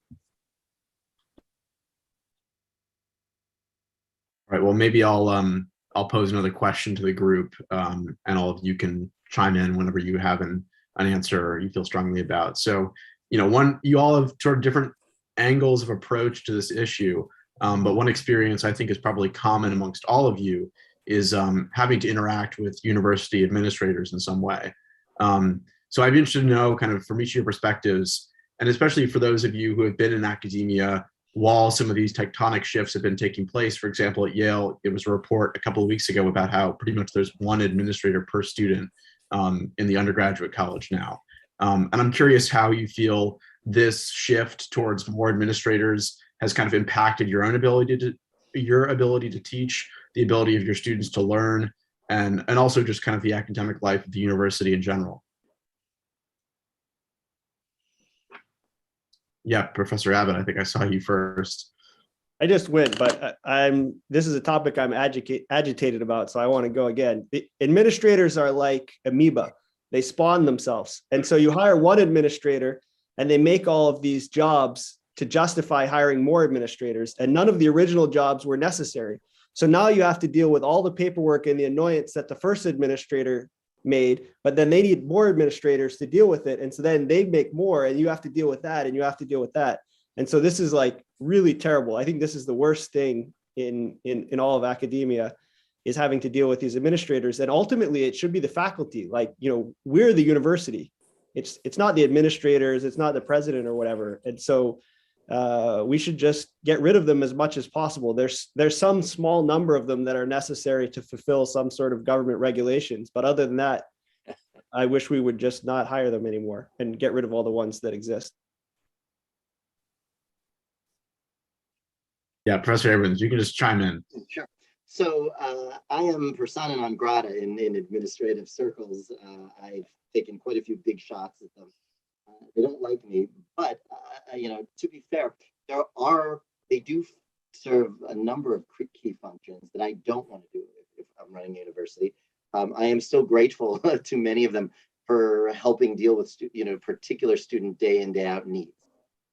All right, well, maybe I'll pose another question to the group, and all of you can chime in whenever you have an answer or you feel strongly about. So, you all have sort of different angles of approach to this issue, but one experience I think is probably common amongst all of you is having to interact with university administrators in some way. So I'd be interested to know, kind of from each of your perspectives, and especially for those of you who have been in academia while some of these tectonic shifts have been taking place. For example, at Yale, it was a report a couple of weeks ago about how pretty much there's one administrator per student in the undergraduate college now. And I'm curious how you feel this shift towards more administrators has kind of impacted your own ability to teach, the ability of your students to learn, and also just kind of the academic life of the university in general. Yeah, Professor Abbott, I think I saw you first. I just went, but this is a topic I'm agitated about, so I want to go again. Administrators are like amoeba. They spawn themselves. And so you hire one administrator and they make all of these jobs to justify hiring more administrators, and none of the original jobs were necessary. So now you have to deal with all the paperwork and the annoyance that the first administrator made, but then they need more administrators to deal with it. And so then they make more and you have to deal with that and you have to deal with that. And so this is like really terrible. I think this is the worst thing in all of academia, is having to deal with these administrators. And ultimately it should be the faculty. Like, we're the university. It's not the administrators, it's not the president or whatever. And so we should just get rid of them as much as possible. There's some small number of them that are necessary to fulfill some sort of government regulations. But other than that, I wish we would just not hire them anymore and get rid of all the ones that exist. Yeah, Professor Abrams, you can just chime in. Sure. So I am persona non grata in administrative circles. I've taken quite a few big shots at them. They don't like me, but to be fair, they do serve a number of key functions that I don't want to do if I'm running a university. I am still grateful to many of them for helping deal with particular student day in, day out needs.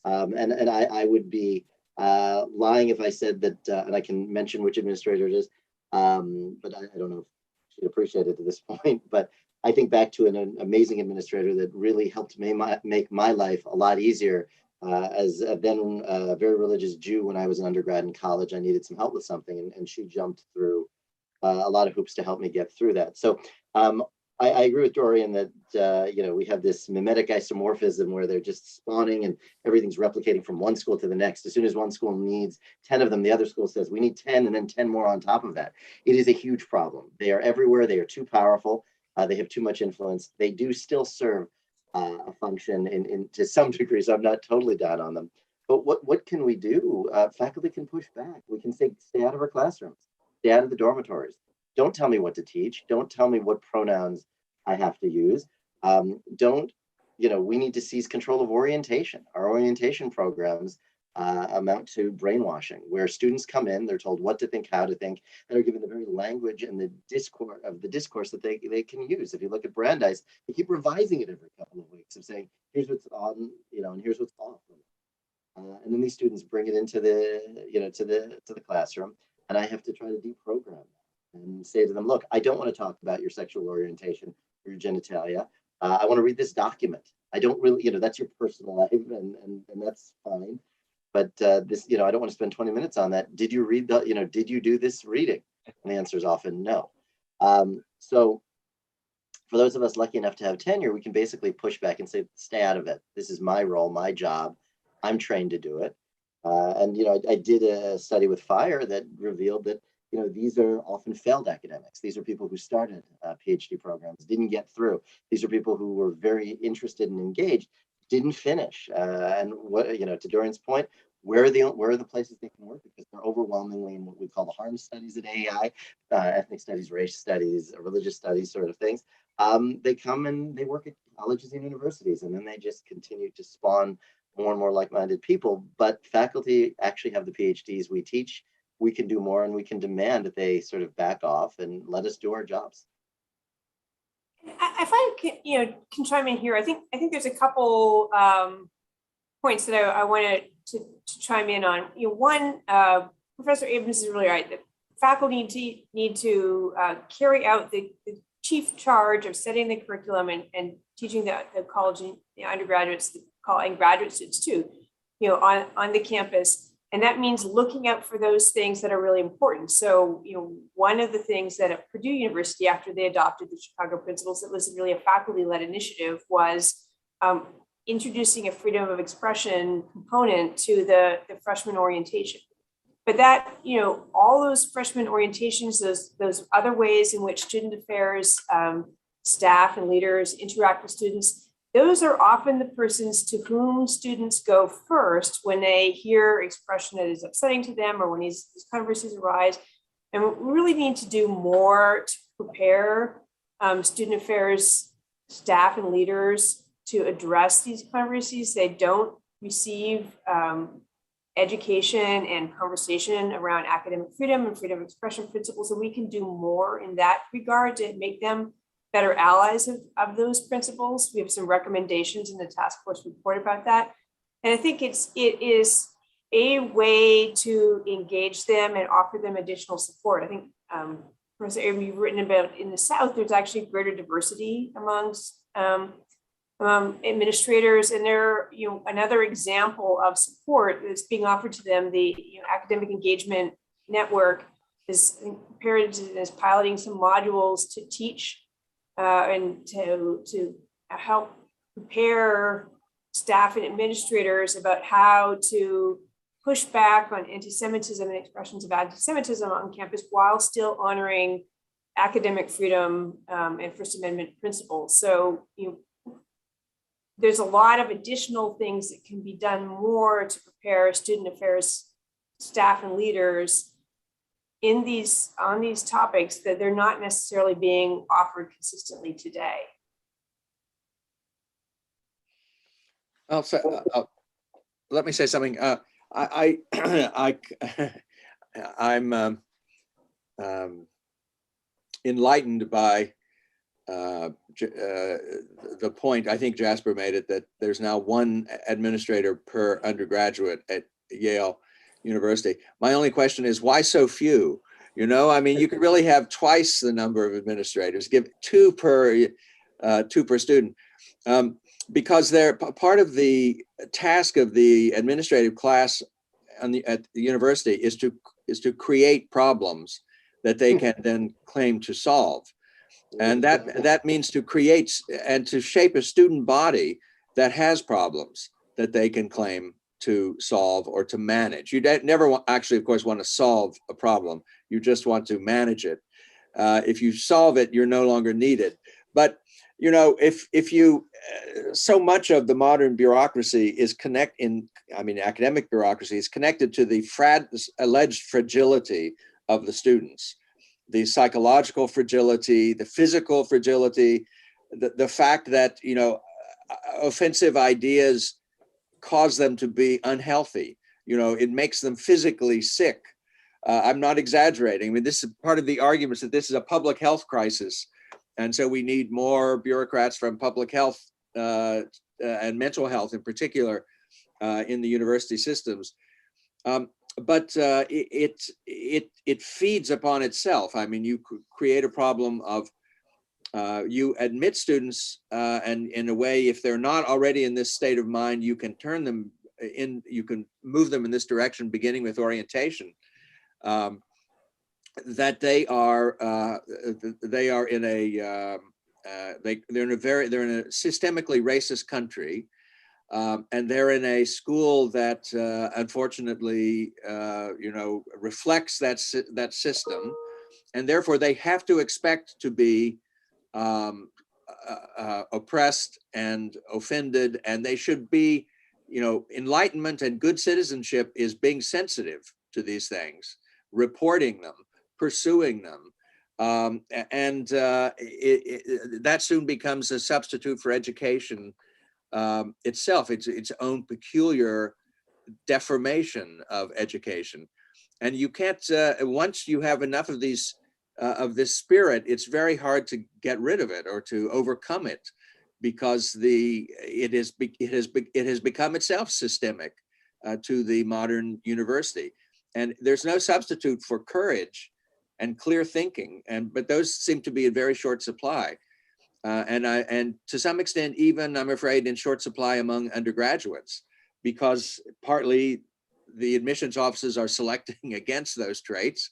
And I would be lying if I said that, and I can mention which administrator it is, but I don't know if she'd appreciate it at this point, but I think back to an amazing administrator that really helped make my life a lot easier. As then a very religious Jew, when I was an undergrad in college, I needed some help with something, and she jumped through a lot of hoops to help me get through that. So I agree with Dorian that we have this mimetic isomorphism where they're just spawning and everything's replicating from one school to the next. As soon as one school needs 10 of them, the other school says we need 10 and then 10 more on top of that. It is a huge problem. They are everywhere. They are too powerful. They have too much influence. They do still serve a function in to some degree, so I'm not totally down on them. But what can we do? Faculty can push back. We can say, stay out of our classrooms, stay out of the dormitories. Don't tell me what to teach. Don't tell me what pronouns I have to use. We need to seize control of orientation. Our orientation programs amount to brainwashing, where students come in, they're told what to think, how to think, and are given the very language and the discourse that they can use. If you look at Brandeis, they keep revising it every couple of weeks of saying, here's what's on, and here's what's off. And then these students bring it into the classroom, and I have to try to deprogram them and say to them, look, I don't want to talk about your sexual orientation or your genitalia. I want to read this document. I don't really, that's your personal life, and that's fine. But this, I don't want to spend 20 minutes on that. Did you read did you do this reading? And the answer is often no. So for those of us lucky enough to have tenure, we can basically push back and say, stay out of it. This is my role, my job. I'm trained to do it. I did a study with FIRE that revealed that, these are often failed academics. These are people who started PhD programs, didn't get through. These are people who were very interested and engaged, didn't finish. And what, to Dorian's point, where are the places they can work? Because they're overwhelmingly in what we call the harm studies at AEI, ethnic studies, race studies, religious studies, sort of things. They come and they work at colleges and universities, and then they just continue to spawn more and more like-minded people, but faculty actually have the PhDs. We teach, we can do more, and we can demand that they sort of back off and let us do our jobs. I find, can chime in here. I think there's a couple points that I wanted to chime in on. One, Professor Abrams is really right that faculty need to carry out the chief charge of setting the curriculum and teaching the college and the undergraduates and graduate students too, on the campus. And that means looking out for those things that are really important. So, one of the things that at Purdue University, after they adopted the Chicago Principles, it was really a faculty-led initiative, was introducing a freedom of expression component to the freshman orientation. But that, all those freshman orientations, those other ways in which student affairs staff and leaders interact with students, those are often the persons to whom students go first when they hear expression that is upsetting to them or when these controversies arise. And we really need to do more to prepare student affairs staff and leaders to address these controversies. They don't receive education and conversation around academic freedom and freedom of expression principles, and we can do more in that regard to make them better allies of those principles. We have some recommendations in the task force report about that. And I think it is a way to engage them and offer them additional support. I think, Professor Abrams, you've written about in the South, there's actually greater diversity amongst administrators, and they're, another example of support that's being offered to them. The Academic Engagement Network is piloting some modules to teach and to help prepare staff and administrators about how to push back on anti-Semitism and expressions of anti-Semitism on campus while still honoring academic freedom and First Amendment principles. So, there's a lot of additional things that can be done more to prepare student affairs staff and leaders on these topics that they're not necessarily being offered consistently today. Let me say something. I'm enlightened by the point I think Jasper made it, that there's now one administrator per undergraduate at Yale University. My only question is, why so few? You could really have twice the number of administrators, give two per student, because they're part of the task of the administrative class at the university is to create problems that they can then claim to solve. And that means to create and to shape a student body that has problems that they can claim to solve or to manage. You never actually, of course, want to solve a problem. You just want to manage it. If you solve it, you're no longer needed. But if you so much of the modern bureaucracy is academic bureaucracy is connected to the alleged fragility of the students. The psychological fragility, the physical fragility, the fact that, offensive ideas cause them to be unhealthy. It makes them physically sick. I'm not exaggerating. This is part of the arguments that this is a public health crisis. And so we need more bureaucrats from public health and mental health in particular in the university systems. But it feeds upon itself. You create a problem of you admit students, and in a way, if they're not already in this state of mind, you can turn them in. You can move them in this direction, beginning with orientation. That they're in a systemically racist country. And they're in a school that unfortunately, reflects that system, and therefore they have to expect to be oppressed and offended, and they should be, enlightenment and good citizenship is being sensitive to these things, reporting them, pursuing them, and that soon becomes a substitute for education. itself, its own peculiar deformation of education. And you can't, once you have enough of these, of this spirit, it's very hard to get rid of it or to overcome it, because it has become itself systemic to the modern university. And there's no substitute for courage and clear thinking, but those seem to be in very short supply. And to some extent, even, I'm afraid, in short supply among undergraduates, because partly the admissions offices are selecting against those traits,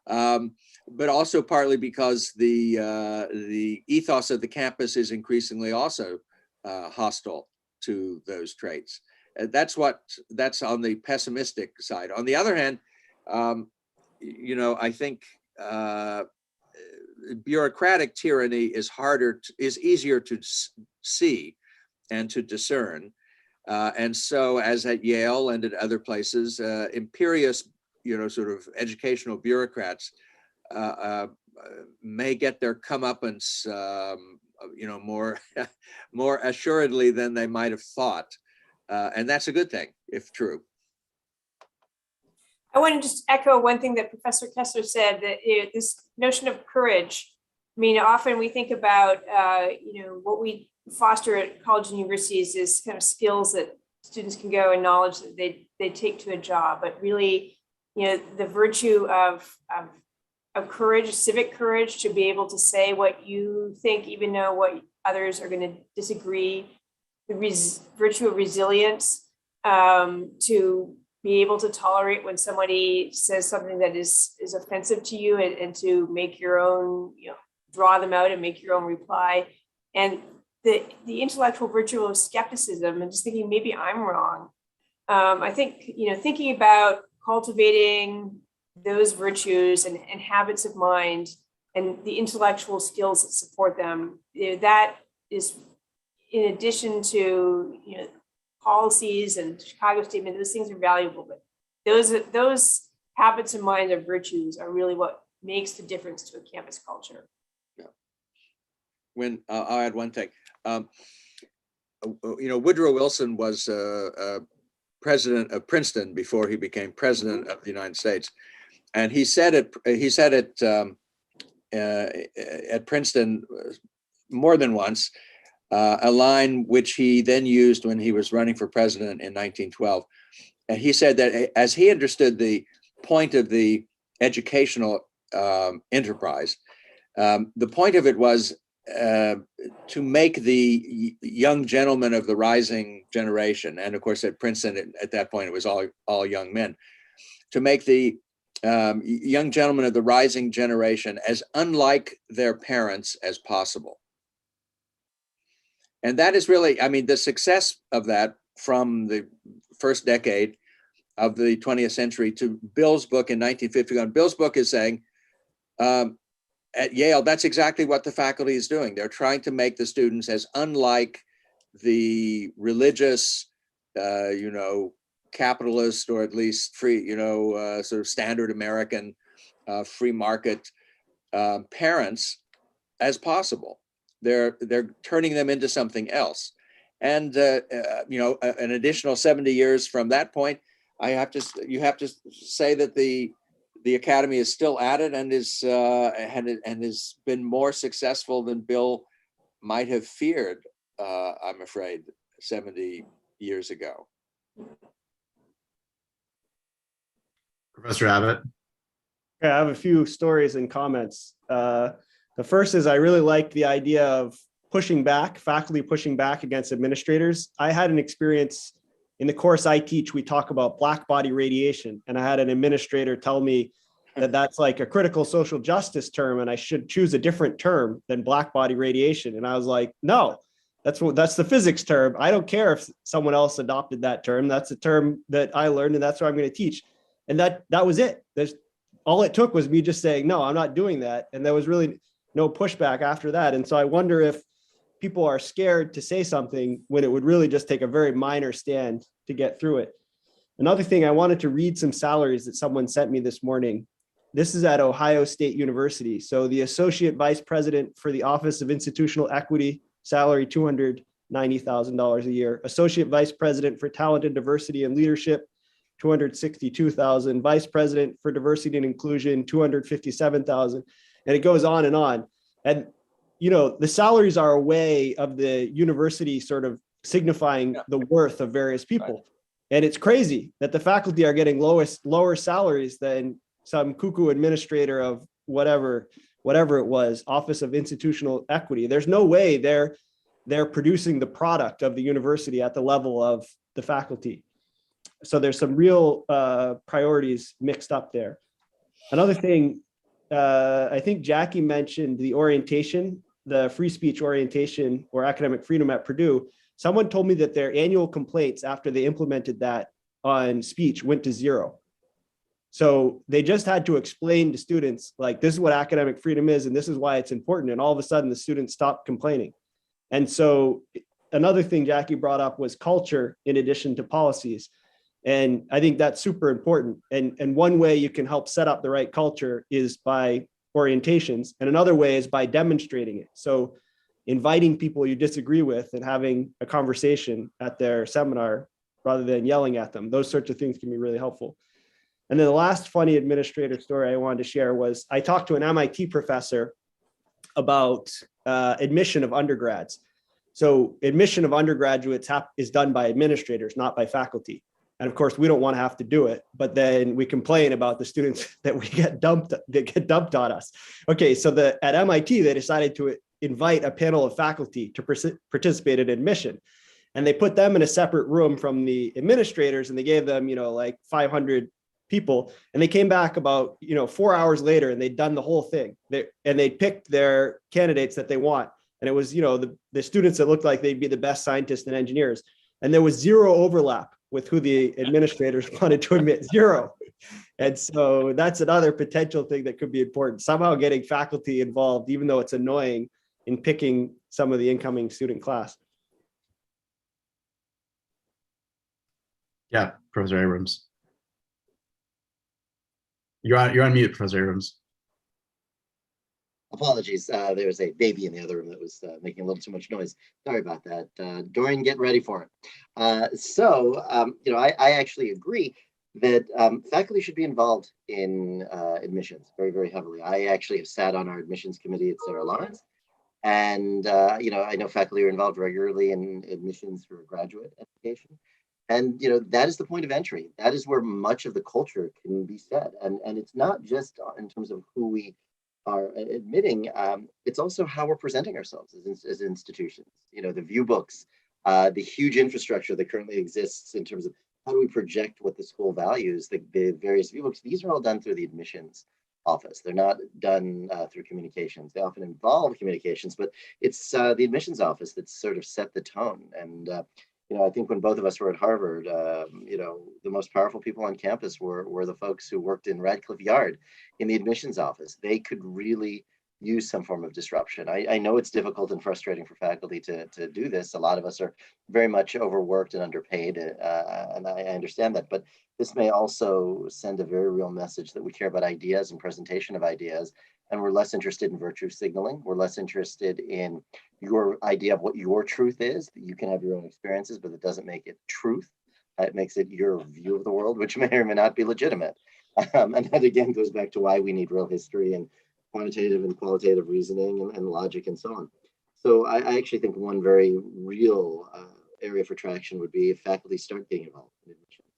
but also partly because the ethos of the campus is increasingly also hostile to those traits. That's on the pessimistic side. On the other hand, I think bureaucratic tyranny is easier to see and to discern. And so, as at Yale and at other places, imperious, sort of educational bureaucrats may get their comeuppance, more assuredly than they might have thought. And that's a good thing, if true. I want to just echo one thing that Professor Kessler said, that this notion of courage. I mean, often we think about, what we foster at college and universities is kind of skills that students can go and knowledge that they take to a job. But really, the virtue of courage, civic courage, to be able to say what you think, even though what others are going to disagree, the virtue of resilience, to be able to tolerate when somebody says something that is offensive to you, and to make your own, draw them out and make your own reply. And the intellectual virtue of skepticism and just thinking, maybe I'm wrong. I think, thinking about cultivating those virtues and habits of mind and the intellectual skills that support them, that is, in addition to, policies and Chicago statement, those things are valuable, but those habits of mind or virtues are really what makes the difference to a campus culture. Yeah. I'll add one thing. Woodrow Wilson was president of Princeton before he became president of the United States, and he said it at Princeton more than once. A line which he then used when he was running for president in 1912. And he said that as he understood the point of the educational enterprise, the point of it was to make the young gentlemen of the rising generation, and of course at Princeton at that point it was all young men, to make the young gentlemen of the rising generation as unlike their parents as possible. And that is really, the success of that from the first decade of the 20th century to Bill's book in 1951. Bill's book is saying, at Yale, that's exactly what the faculty is doing. They're trying to make the students as unlike the religious, capitalist, or at least free, sort of standard American free market parents as possible. They're turning them into something else. And, an additional 70 years from that point, you have to say that the academy is still at it and has been more successful than Bill might have feared, I'm afraid, 70 years ago. Professor Abbott. Yeah, I have a few stories and comments. The first is I really like the idea of faculty pushing back against administrators. I had an experience in the course I teach, we talk about black body radiation. And I had an administrator tell me that that's like a critical social justice term and I should choose a different term than black body radiation. And I was like, no, that's the physics term. I don't care if someone else adopted that term. That's a term that I learned and that's what I'm going to teach. And that was it. All it took was me just saying, no, I'm not doing that. And there was really no pushback after that. And so I wonder if people are scared to say something when it would really just take a very minor stand to get through it. Another thing, I wanted to read some salaries that someone sent me this morning. This is at Ohio State University. So the Associate Vice President for the Office of Institutional Equity, salary $200,000. $90,000 a year. Associate Vice President for Talent and Diversity and Leadership, $262,000. Vice President for Diversity and Inclusion, $257,000. And it goes on and on. And, you know, the salaries are a way of the university sort of signifying the worth of various people. Right. And it's crazy that the faculty are getting lower salaries than some cuckoo administrator of whatever it was, Office of Institutional Equity. There's no way they're producing the product of the university at the level of the faculty. So there's some real priorities mixed up there. Another thing, I think Jackie mentioned the orientation, the free speech orientation or academic freedom at Purdue. Someone told me that their annual complaints after they implemented that on speech went to 0. So they just had to explain to students, like, this is what academic freedom is, and this is why it's important. And all of a sudden the students stopped complaining. And so another thing Jackie brought up was culture in addition to policies. And I think that's super important. And one way you can help set up the right culture is by orientations. And another way is by demonstrating it. So inviting people you disagree with and having a conversation at their seminar rather than yelling at them. Those sorts of things can be really helpful. And then the last funny administrator story I wanted to share was I talked to an MIT professor about admission of undergrads. So admission of undergraduates is done by administrators, not by faculty. And of course, we don't want to have to do it, but then we complain about the students that get dumped on us. Okay, so at MIT, they decided to invite a panel of faculty to participate in admission. And they put them in a separate room from the administrators, and they gave them, like 500 people. And they came back about, 4 hours later, and they'd done the whole thing. They picked their candidates that they want. And it was, the students that looked like they'd be the best scientists and engineers. And there was 0 overlap with who the administrators wanted to admit, 0. And so that's another potential thing that could be important. Somehow getting faculty involved, even though it's annoying, in picking some of the incoming student class. Yeah, Professor Abrams. You're on mute, Professor Abrams. Apologies. There was a baby in the other room that was making a little too much noise. Sorry about that. Dorian, get ready for it. I actually agree that faculty should be involved in admissions very, very heavily. I actually have sat on our admissions committee at Sarah Lawrence. And, I know faculty are involved regularly in admissions for graduate education. And, that is the point of entry. That is where much of the culture can be set. And it's not just in terms of who we are admitting, it's also how we're presenting ourselves as institutions. The view books, the huge infrastructure that currently exists in terms of how do we project what the school values, the various view books, these are all done through the admissions office. They're not done through communications. They often involve communications, but it's the admissions office that's sort of set the tone. And, I think when both of us were at Harvard, the most powerful people on campus were the folks who worked in Radcliffe Yard in the admissions office. They could really use some form of disruption. I know it's difficult and frustrating for faculty to do this. A lot of us are very much overworked and underpaid, and I understand that. But this may also send a very real message that we care about ideas and presentation of ideas, and we're less interested in virtue signaling. We're less interested in your idea of what your truth is. You can have your own experiences, but it doesn't make it truth. It makes it your view of the world, which may or may not be legitimate. And that again goes back to why we need real history and quantitative and qualitative reasoning and logic and so on. So I actually think one very real area for traction would be if faculty start getting involved in admissions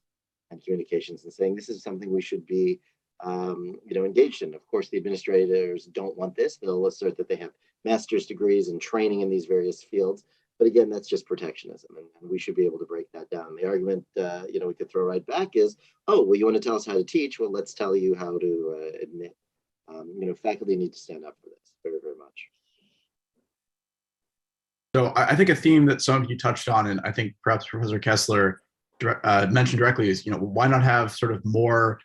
and communications and saying this is something we should be engaged in. Of course, the administrators don't want this. They'll assert that they have master's degrees and training in these various fields. But again, that's just protectionism, and we should be able to break that down. The argument, we could throw right back is, oh, well, you want to tell us how to teach? Well, let's tell you how to admit. Faculty need to stand up for this very, very much. So I think a theme that some of you touched on, and I think perhaps Professor Kessler mentioned directly is, why not have sort of more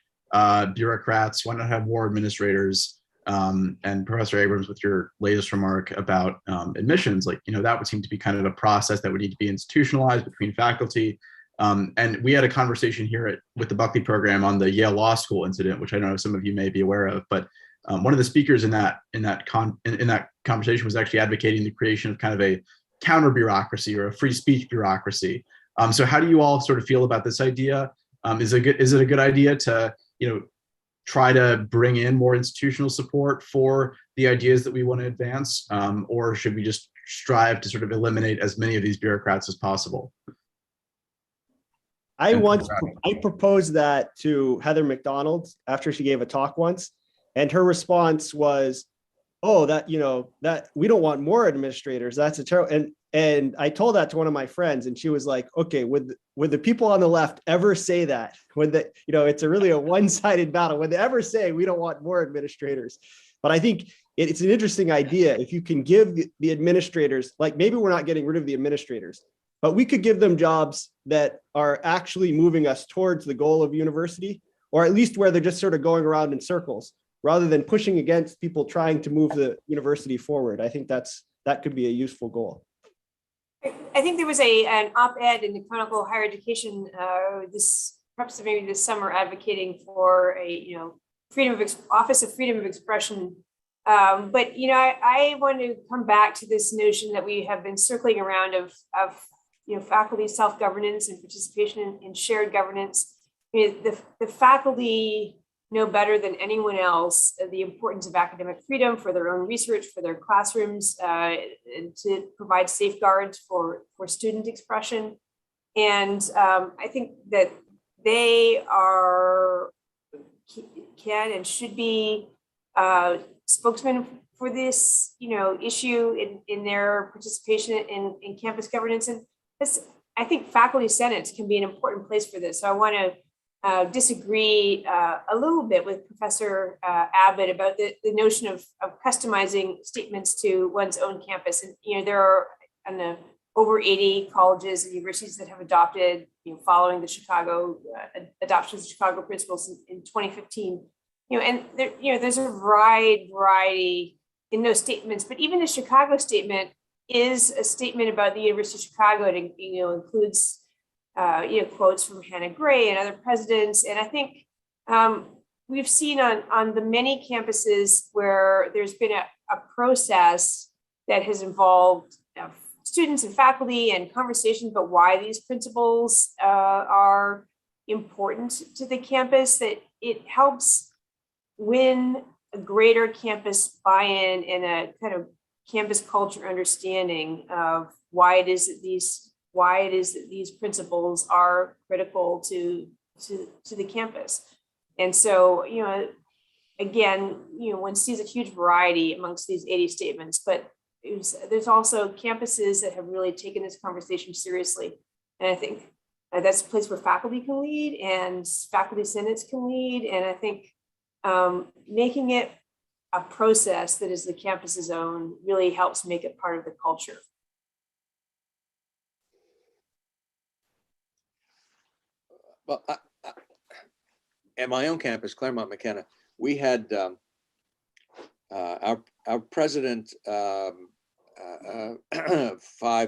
bureaucrats? Why not have more administrators? And Professor Abrams, with your latest remark about admissions, that would seem to be kind of a process that would need to be institutionalized between faculty. And we had a conversation here with the Buckley program on the Yale Law School incident, which I know some of you may be aware of. But one of the speakers in that conversation was actually advocating the creation of kind of counter bureaucracy or a free speech bureaucracy. So how do you all sort of feel about this idea? Is it a good idea to, try to bring in more institutional support for the ideas that we want to advance? Or should we just strive to sort of eliminate as many of these bureaucrats as possible? I proposed that to Heather McDonald after she gave a talk once, and her response was, "Oh, that we don't want more administrators. That's a terrible." And I told that to one of my friends, and she was like, "Okay, would the people on the left ever say that? When it's really a one-sided battle. Would they ever say we don't want more administrators?" But I think it's an interesting idea. If you can give the administrators, like maybe we're not getting rid of the administrators, but we could give them jobs that are actually moving us towards the goal of university, or at least where they're just sort of going around in circles, rather than pushing against people trying to move the university forward. I think that could be a useful goal. I think there was an op-ed in the Chronicle Higher Education perhaps maybe this summer, advocating for a Office of Freedom of Expression. But I want to come back to this notion that we have been circling around of faculty self-governance and participation in shared governance. The faculty know better than anyone else the importance of academic freedom for their own research, for their classrooms, and to provide safeguards for student expression. And I think that they can and should be spokesmen for this, issue in their participation in campus governance. And I think faculty senates can be an important place for this. So I want to disagree a little bit with Professor Abbott about the notion of customizing statements to one's own campus. And there are over 80 colleges and universities that have adopted, following the Chicago adoption of the Chicago principles in 2015. And there's a variety in those statements. But even the Chicago statement is a statement about the University of Chicago. It includes quotes from Hannah Gray and other presidents. And I think we've seen on the many campuses where there's been a process that has involved students and faculty and conversations about why these principles are important to the campus, that it helps win a greater campus buy-in and a kind of campus culture understanding of why it is that these principles are critical to the campus. And so, again, one sees a huge variety amongst these 80 statements, but there's also campuses that have really taken this conversation seriously. And I think that's a place where faculty can lead and faculty senates can lead. And I think making it a process that is the campus's own really helps make it part of the culture. Well, at my own campus, Claremont McKenna, we had our president 5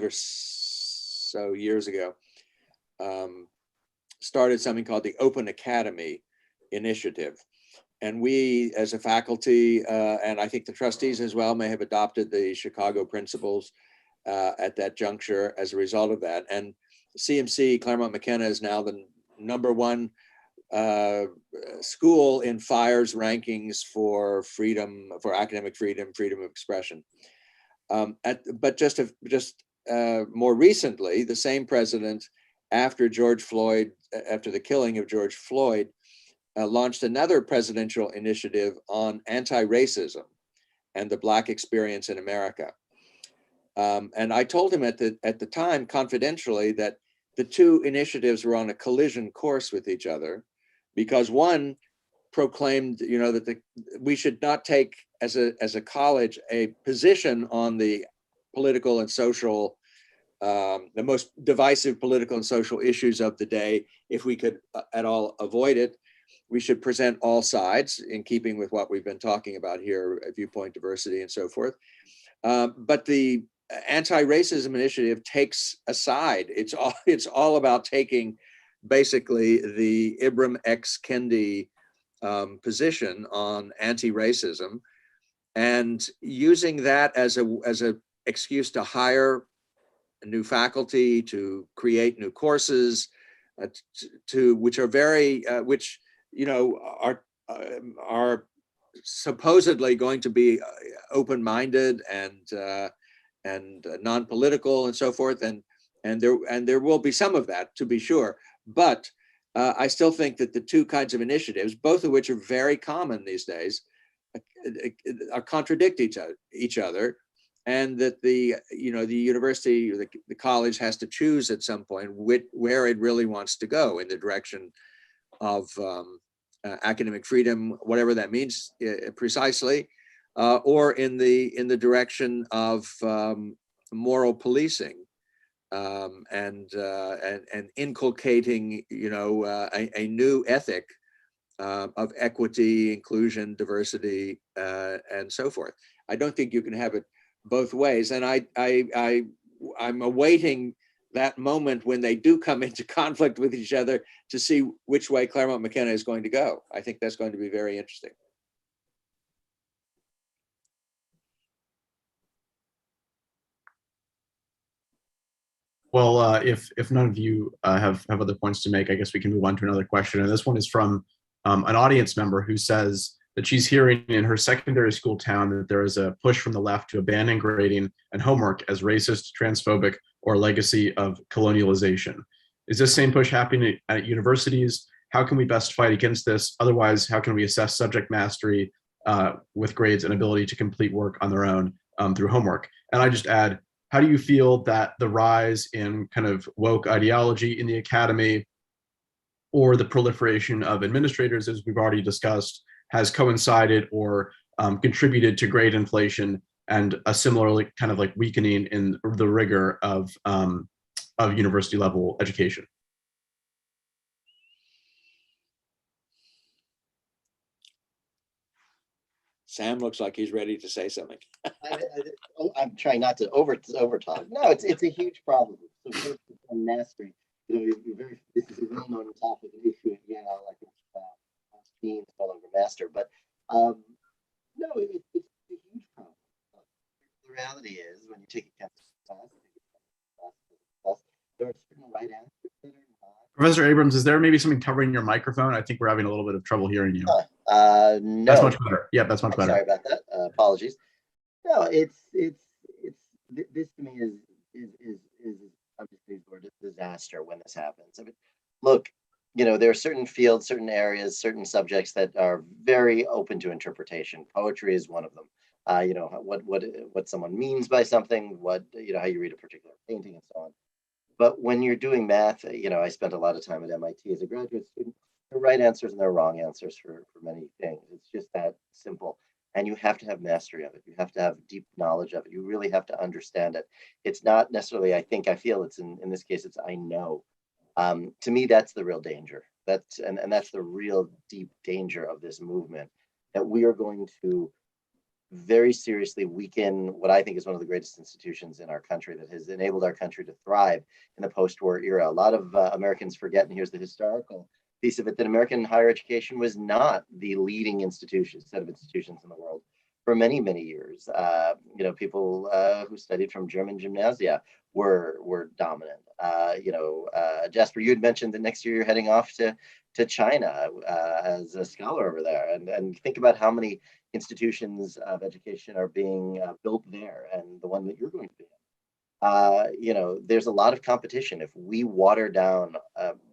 or so years ago started something called the Open Academy Initiative. And we, as a faculty, and I think the trustees as well, may have adopted the Chicago principles at that juncture as a result of that. And CMC, Claremont McKenna, is now the #1 school in FIRE's rankings for freedom, for academic freedom, freedom of expression. But just more recently, the same president, after the killing of George Floyd, launched another presidential initiative on anti-racism and the Black experience in America. And I told him at the time, confidentially, that the two initiatives were on a collision course with each other, because one proclaimed, that we should not take as a college a position on the political and social, the most divisive political and social issues of the day. If we could at all avoid it, we should present all sides, in keeping with what we've been talking about here, viewpoint diversity and so forth. But the anti-racism initiative takes a side. It's all about taking basically the Ibram X. Kendi position on anti-racism and using that as a excuse to hire new faculty, to create new courses, to which are very, which, you know, are supposedly going to be open-minded and non-political and so forth, and there will be some of that, to be sure, but I still think that the two kinds of initiatives, both of which are very common these days, contradict each other, and that the university or the college has to choose at some point where it really wants to go in the direction of academic freedom, whatever that means precisely, or in the direction of moral policing, and inculcating, a new ethic of equity, inclusion, diversity, and so forth. I don't think you can have it both ways, and I'm awaiting that moment when they do come into conflict with each other to see which way Claremont McKenna is going to go. I think that's going to be very interesting. Well, if none of you have other points to make, I guess we can move on to another question. And this one is from an audience member who says that she's hearing in her secondary school town that there is a push from the left to abandon grading and homework as racist, transphobic, or legacy of colonialization. Is this same push happening at universities? How can we best fight against this? Otherwise, how can we assess subject mastery with grades and ability to complete work on their own through homework? And I just add, how do you feel that the rise in kind of woke ideology in the academy or the proliferation of administrators, as we've already discussed, has coincided or contributed to grade inflation and a similarly kind of like weakening in the rigor of university level education? Sam looks like he's ready to say something. I'm trying not to over talk. No, it's a huge problem. So first, on mastery, this is a well-known topic and issue at Yale. I think teams no longer master, but no, it's a huge problem. The reality is, when you take a chemistry class, there are certain right answers that are not. Professor Abrams, is there maybe something covering your microphone? I think we're having a little bit of trouble hearing you. No. That's much better. Yeah, that's much better. Sorry about that. Apologies. No, it's this to me is I'm just using the word disaster when this happens. I mean, look, there are certain fields, certain areas, certain subjects that are very open to interpretation. Poetry is one of them. What someone means by something, how you read a particular painting and so on. But when you're doing math, I spent a lot of time at MIT as a graduate student. There are right answers and there are wrong answers for many things. It's just that simple. And you have to have mastery of it. You have to have deep knowledge of it. You really have to understand it. It's not necessarily, I feel it's in this case, it's I know. To me, that's the real danger. That's the real deep danger of this movement, that we are going to very seriously weaken what I think is one of the greatest institutions in our country that has enabled our country to thrive in the post-war era. A lot of Americans forget, and here's the historical piece of it, that American higher education was not the leading set of institutions in the world for many, many years. People who studied from German gymnasia were dominant. Jasper, you had mentioned that next year you're heading off to China as a scholar over there, and think about how many institutions of education are being built there, and the one that you're going to be in. There's a lot of competition. If we water down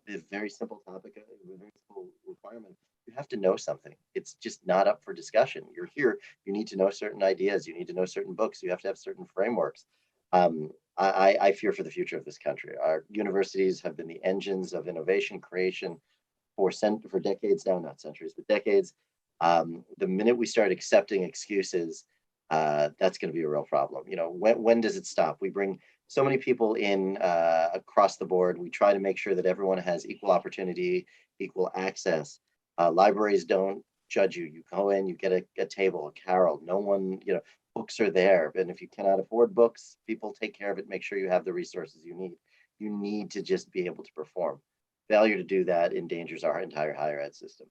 this very simple topic, a very simple requirement, you have to know something. It's just not up for discussion. You're here, you need to know certain ideas, you need to know certain books, you have to have certain frameworks. I fear for the future of this country. Our universities have been the engines of innovation, creation for decades now, not centuries, but decades. The minute we start accepting excuses, that's going to be a real problem. When does it stop? We bring so many people in across the board. We try to make sure that everyone has equal opportunity, equal access. Libraries don't judge you. You go in, you get a table, a carrel. No one, books are there. And if you cannot afford books, people take care of it, make sure you have the resources you need. You need to just be able to perform. Failure to do that endangers our entire higher ed system.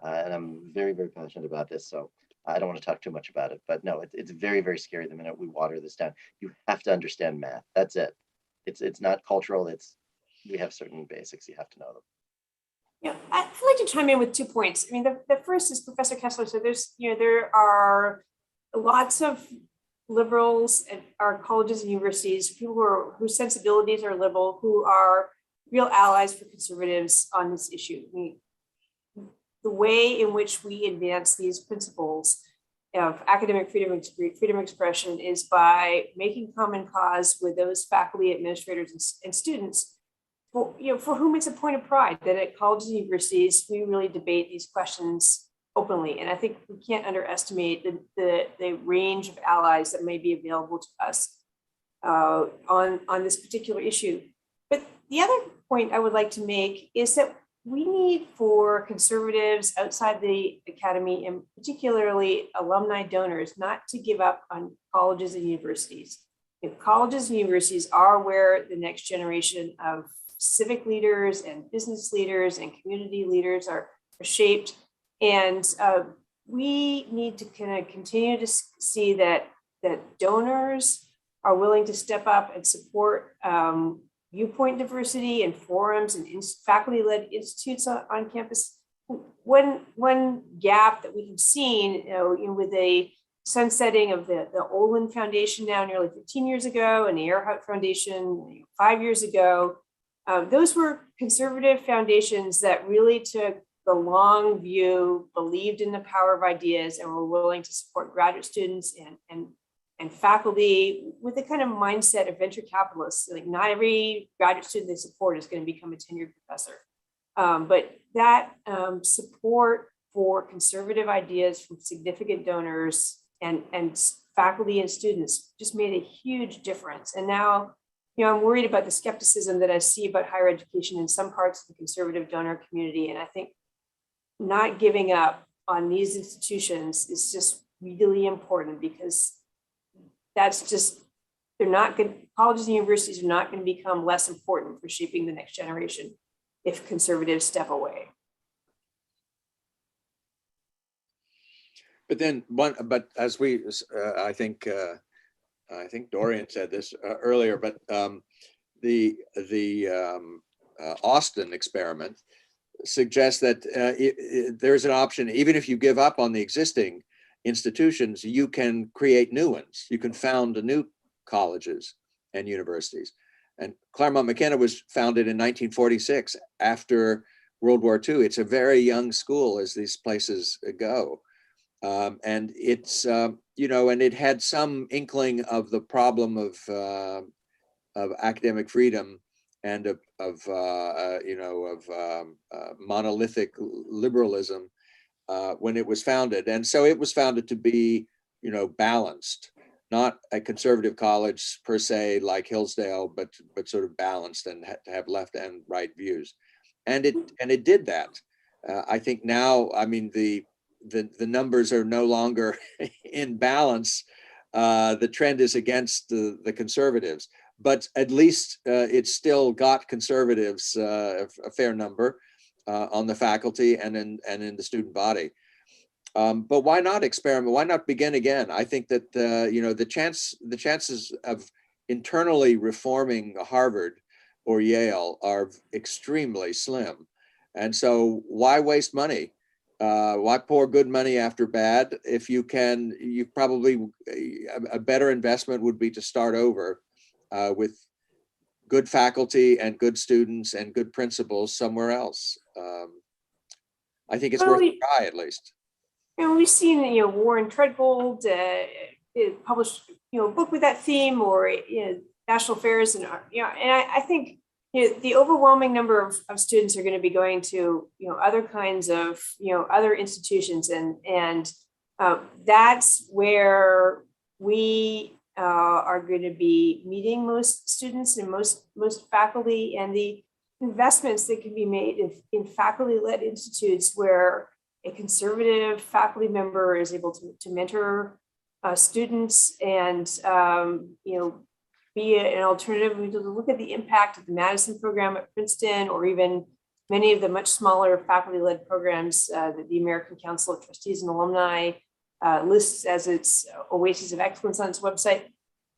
And I'm very, very passionate about this. So I don't want to talk too much about it, but no, it's very, very scary the minute we water this down. You have to understand math. That's it. It's not cultural. We have certain basics. You have to know them. Yeah, I'd like to chime in with 2 points. I mean, the first is Professor Kessler said there are lots of liberals at our colleges and universities, people whose sensibilities are liberal, who are real allies for conservatives on this issue. I mean, the way in which we advance these principles of academic freedom of expression is by making common cause with those faculty, administrators, and students for whom it's a point of pride that at colleges and universities, we really debate these questions openly. And I think we can't underestimate the range of allies that may be available to us on this particular issue. But the other point I would like to make is that we need for conservatives outside the academy, and particularly alumni donors, not to give up on colleges and universities. If colleges and universities are where the next generation of civic leaders and business leaders and community leaders are shaped. And we need to kind of continue to see that donors are willing to step up and support viewpoint diversity and forums and faculty-led institutes on campus. One gap that we have seen, with a sunsetting of the Olin Foundation now nearly 15 years ago, and the Earhart Foundation 5 years ago, those were conservative foundations that really took the long view, believed in the power of ideas, and were willing to support graduate students and faculty with the kind of mindset of venture capitalists. Like, not every graduate student they support is going to become a tenured professor. But that support for conservative ideas from significant donors and faculty and students just made a huge difference. And now, I'm worried about the skepticism that I see about higher education in some parts of the conservative donor community. And I think not giving up on these institutions is just really important, because that's just, colleges and universities are not going to become less important for shaping the next generation if conservatives step away. But then as we, I think Dorian said this earlier, but the Austin experiment suggests that there's an option, even if you give up on the existing institutions, you can create new ones. You can found new colleges and universities. And Claremont McKenna was founded in 1946 after World War II. It's a very young school as these places go. And it's, and it had some inkling of the problem of academic freedom and of monolithic liberalism when it was founded. And so it was founded to be, balanced, not a conservative college per se like Hillsdale, but sort of balanced and to have left and right views. And it did that. I think now, the numbers are no longer in balance. The trend is against the conservatives, but at least it's still got conservatives, a fair number on the faculty and in the student body. But why not experiment? Why not begin again? I think that the chances of internally reforming Harvard or Yale are extremely slim, and so why waste money? Why pour good money after bad? If you can, you probably, a better investment would be to start over with good faculty and good students and good principals somewhere else. I think it's worth a try, at least. We've seen, Warren Treadgold published, a book with that theme, or national affairs, and I think the overwhelming number of students are going to be going to other kinds of other institutions, and that's where we are going to be meeting most students and most faculty, and the investments that can be made in faculty-led institutes where a conservative faculty member is able to mentor students and be an alternative. We look at the impact of the Madison program at Princeton, or even many of the much smaller faculty-led programs that the American Council of Trustees and Alumni lists as its oases of excellence on its website.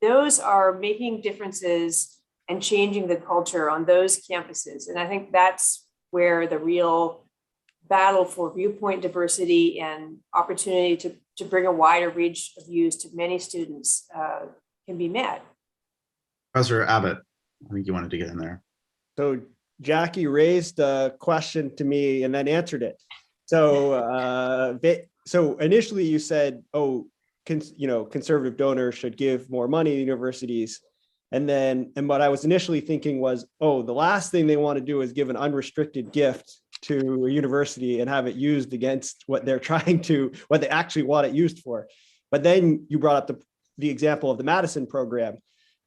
Those are making differences and changing the culture on those campuses. And I think that's where the real battle for viewpoint diversity and opportunity to bring a wider range of views to many students can be met. Professor Abbott, I think you wanted to get in there. So Jackie raised a question to me and then answered it. So so initially you said, oh, conservative donors should give more money to universities. And what I was initially thinking was, oh, the last thing they want to do is give an unrestricted gift to a university and have it used against what they actually want it used for. But then you brought up the example of the Madison program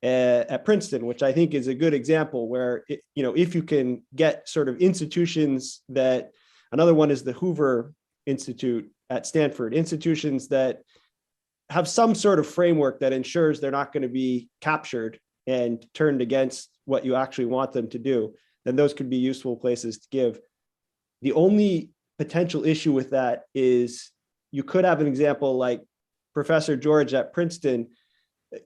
at Princeton, which I think is a good example where, if you can get sort of institutions that, another one is the Hoover Institute at Stanford, institutions that have some sort of framework that ensures they're not going to be captured and turned against what you actually want them to do, then those could be useful places to give. The only potential issue with that is you could have an example like Professor George at Princeton.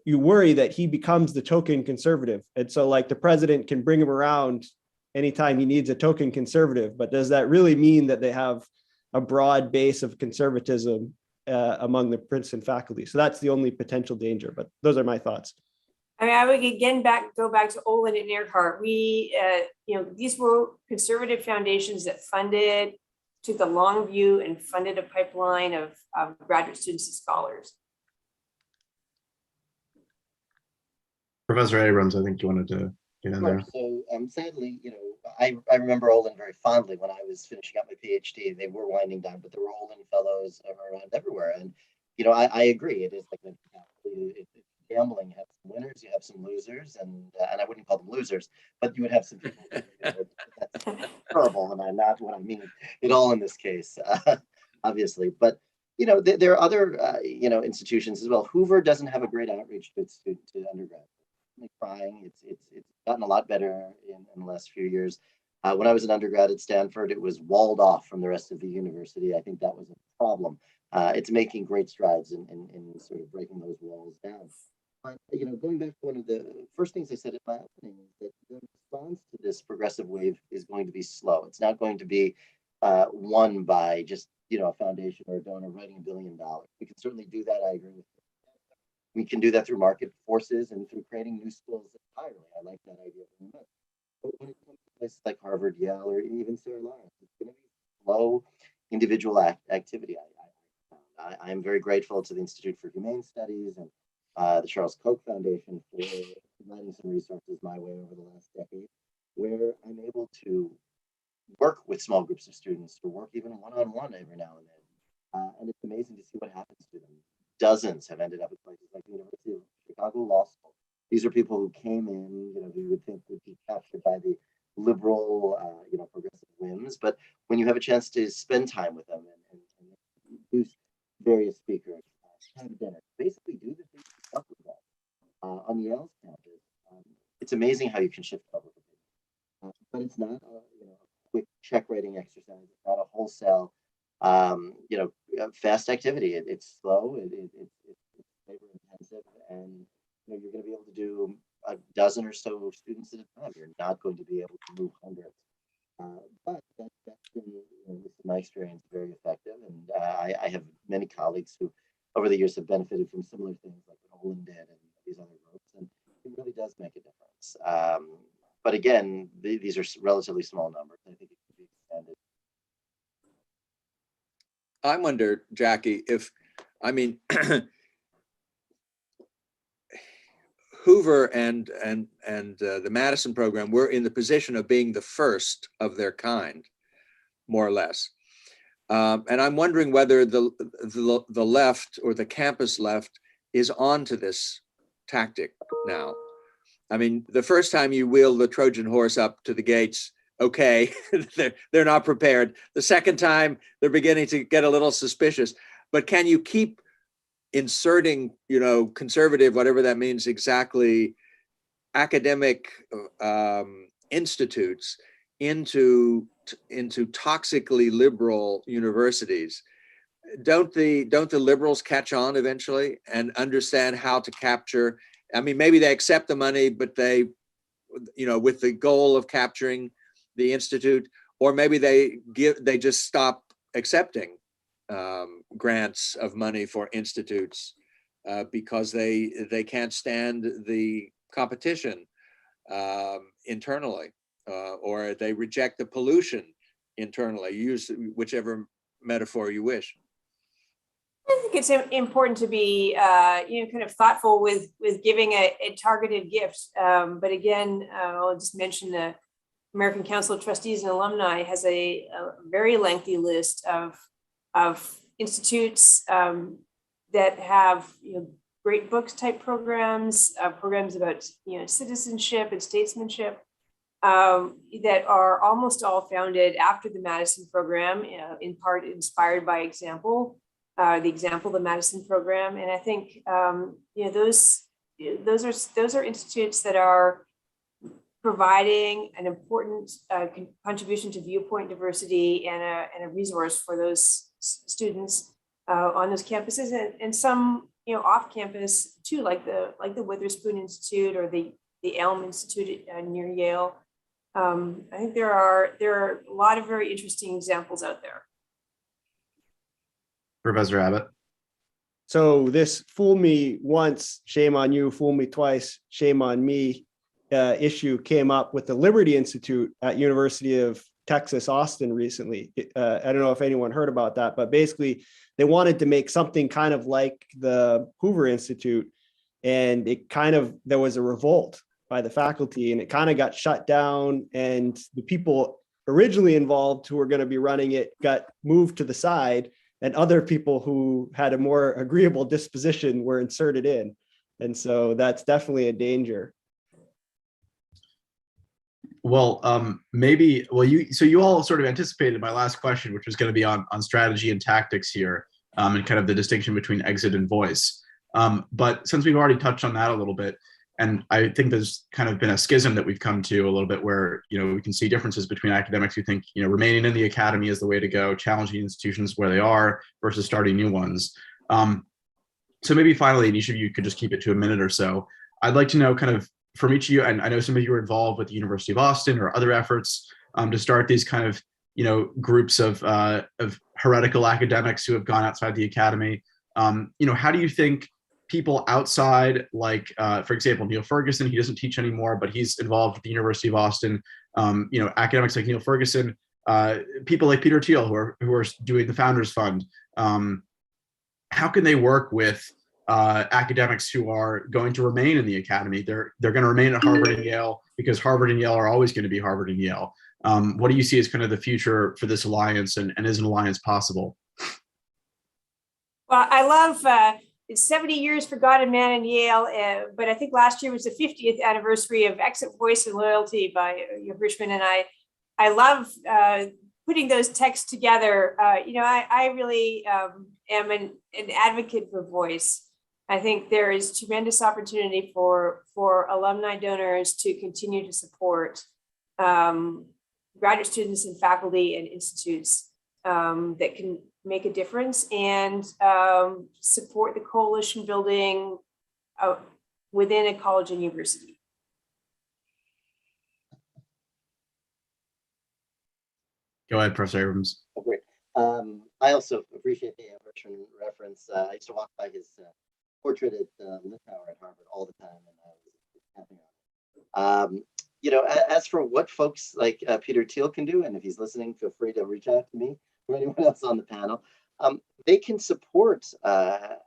You worry that he becomes the token conservative. And so like the president can bring him around anytime he needs a token conservative, but does that really mean that they have a broad base of conservatism among the Princeton faculty? So that's the only potential danger, but those are my thoughts. I mean, I would again go back to Olin and Earhart. We, these were conservative foundations that took the long view and funded a pipeline of graduate students and scholars. Professor Abrams, I think you wanted to get in there. So sadly, I remember Olin very fondly when I was finishing up my PhD. They were winding down, but there were Olin fellows around everywhere. And, I agree. It is like gambling. You have some winners, you have some losers, and I wouldn't call them losers, but you would have some people that's terrible, and I'm not what I mean at all in this case, obviously. But there are other institutions as well. Hoover doesn't have a great outreach to its to undergrad. Crying. It's gotten a lot better in the last few years. When I was an undergrad at Stanford, it was walled off from the rest of the university. I think that was a problem. It's making great strides in sort of breaking those walls down. But going back to one of the first things I said at my opening is that the response to this progressive wave is going to be slow. It's not going to be won by just a foundation or a donor writing $1 billion. We can certainly do that. I agree with you. We can do that through market forces and through creating new schools entirely. I like that idea very much. But when it comes to places like Harvard, Yale, or even Sarah Lawrence, it's going to be slow individual activity. I am very grateful to the Institute for Humane Studies and the Charles Koch Foundation for providing some resources my way over the last decade, where I'm able to work with small groups of students, to work even one-on-one every now and then. And it's amazing to see what happens to them. Dozens have ended up at places like the University of Chicago Law School. These are people who came in, who would think would be captured by the liberal, progressive whims. But when you have a chance to spend time with them and do various speakers, have dinner, basically do the things you talk about on Yale's campus, it's amazing how you can shift public opinion. But it's not a quick check writing exercise. It's not a wholesale fast activity. It's slow. It's labor intensive, and you're going to be able to do a dozen or so students at a time. You're not going to be able to move hundreds. But that's been, in my experience, very effective. And I have many colleagues who, over the years, have benefited from similar things like what Olin did and these other groups, and it really does make a difference. But again, these are relatively small numbers. I think it could be expanded. I wonder, Jackie, Hoover and the Madison program were in the position of being the first of their kind, more or less. And I'm wondering whether the left or the campus left is onto this tactic now. I mean, the first time you wheel the Trojan horse up to the gates, okay, they're not prepared. The second time, they're beginning to get a little suspicious. But can you keep inserting, conservative, whatever that means exactly, academic institutes into toxically liberal universities? Don't the liberals catch on eventually and understand how to capture? I mean, maybe they accept the money, but they with the goal of capturing the institute, or maybe they just stop accepting grants of money for institutes because they can't stand the competition internally, or they reject the pollution internally. Use whichever metaphor you wish. I think it's important to be, kind of thoughtful with giving a targeted gift. But again, I'll just mention the American Council of Trustees and Alumni has a very lengthy list of institutes that have great books type programs, programs about citizenship and statesmanship that are almost all founded after the Madison program, in part inspired by the Madison program. And I think those are institutes that are providing an important contribution to viewpoint diversity and a resource for those students on those campuses, and some off campus too, like the Witherspoon Institute or the Elm Institute near Yale. I think there are a lot of very interesting examples out there. Professor Abbott. So this fool me once, shame on you, fool me twice, shame on me issue came up with the Liberty Institute at University of Texas, Austin recently. I don't know if anyone heard about that, but basically they wanted to make something kind of like the Hoover Institute. And there was a revolt by the faculty, and it kind of got shut down, and the people originally involved who were going to be running it got moved to the side, and other people who had a more agreeable disposition were inserted in. And so that's definitely a danger. Well, you all sort of anticipated my last question, which was going to be on strategy and tactics here, and kind of the distinction between exit and voice. But since we've already touched on that a little bit, and I think there's kind of been a schism that we've come to a little bit where, we can see differences between academics who think, remaining in the academy is the way to go, challenging institutions where they are versus starting new ones. So maybe finally, and each of you could just keep it to a minute or so, I'd like to know kind of from each of you, and I know some of you are involved with the University of Austin or other efforts to start these kind of, groups of heretical academics who have gone outside the academy. How do you think people outside, like, for example, Neil Ferguson, he doesn't teach anymore, but he's involved with the University of Austin, academics like Neil Ferguson, people like Peter Thiel who are doing the Founders Fund, how can they work with academics who are going to remain in the academy? They're going to remain at Harvard and Yale because Harvard and Yale are always going to be Harvard and Yale. What do you see as kind of the future for this alliance, and is an alliance possible? Well, I love it's 70 years for God and Man in Yale, but I think last year was the 50th anniversary of Exit, Voice, and Loyalty by Hirschman, and I love putting those texts together. I really am an advocate for voice. I think there is tremendous opportunity for alumni donors to continue to support graduate students and faculty and institutes that can make a difference and support the coalition building within a college and university. Go ahead, Professor Abrams. Oh, great. I also appreciate the Hirschman reference. I used to walk by his portrait at Littauer at Harvard all the time, and I was happy on it. As for what folks like Peter Thiel can do, and if he's listening, feel free to reach out to me or anyone else on the panel. They can support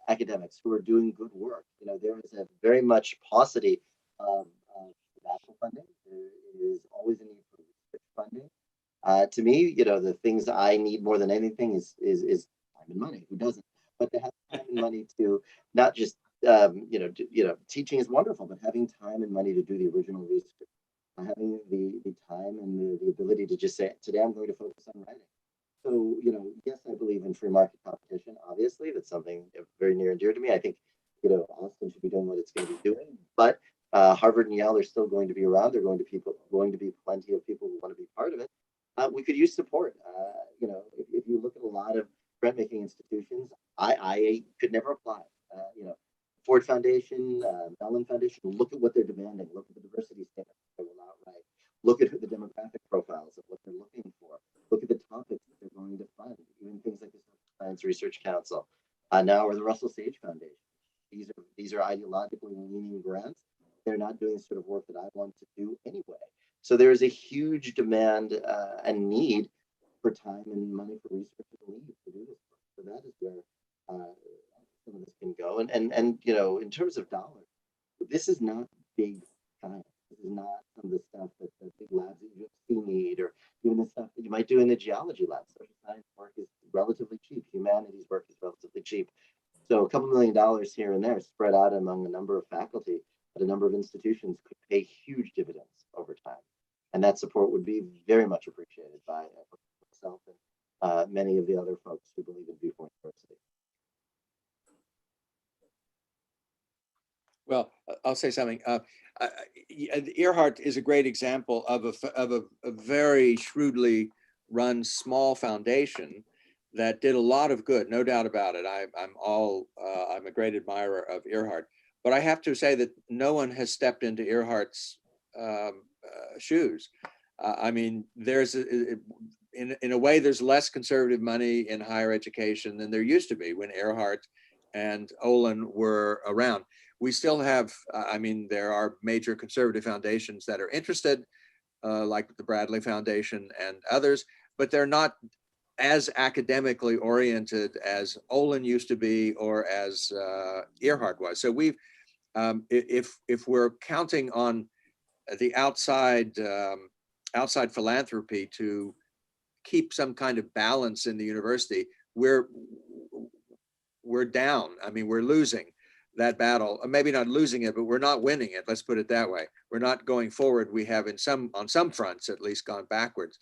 academics who are doing good work. There is a very much paucity of national funding. There is always a need for research funding. To me, the things I need more than anything is time and money. Who doesn't? But to have time and money to not just teaching is wonderful, but having time and money to do the original research, having the time and the ability to just say, today I'm going to focus on writing. So, yes, I believe in free market competition. Obviously, that's something very near and dear to me. I think, Austin should be doing what it's going to be doing. But Harvard and Yale are still going to be around. There are going to be plenty of people who want to be part of it. We could use support. If you look at a lot of grant-making institutions, I could never apply. Ford Foundation, Mellon Foundation, look at what they're demanding. Look at the diversity standards they will not look at the demographic profiles of what they're looking for, look at the topics that they're going to fund, even things like the Science Research Council, now or the Russell Sage Foundation. These are ideologically leaning grants. They're not doing the sort of work that I want to do anyway. So there is a huge demand and need for time and money for researchers to leave to do this work. So that is where some of this can go. And you know, in terms of dollars, this is not big science. This is not some of the stuff that the big labs that you need, or even the stuff that you might do in the geology lab. Social science work is relatively cheap. Humanities work is relatively cheap. So a couple $1 million here and there spread out among a number of faculty at a number of institutions could pay huge dividends over time. And that support would be very much appreciated by myself and many of the other folks who believe in Viewpoint University. Well, I'll say something. Earhart is a great example of a very shrewdly run small foundation that did a lot of good, no doubt about it. I'm a great admirer of Earhart, but I have to say that no one has stepped into Earhart's shoes. I mean, in a way, there's less conservative money in higher education than there used to be when Earhart and Olin were around. We still have, I mean, there are major conservative foundations that are interested, like the Bradley Foundation and others, but they're not as academically oriented as Olin used to be or as Earhart was. So we've, if we're counting on the outside philanthropy to keep some kind of balance in the university, we're down. I mean, we're losing that battle. Maybe not losing it, but we're not winning it. Let's put it that way. We're not going forward. We have on some fronts at least gone backwards.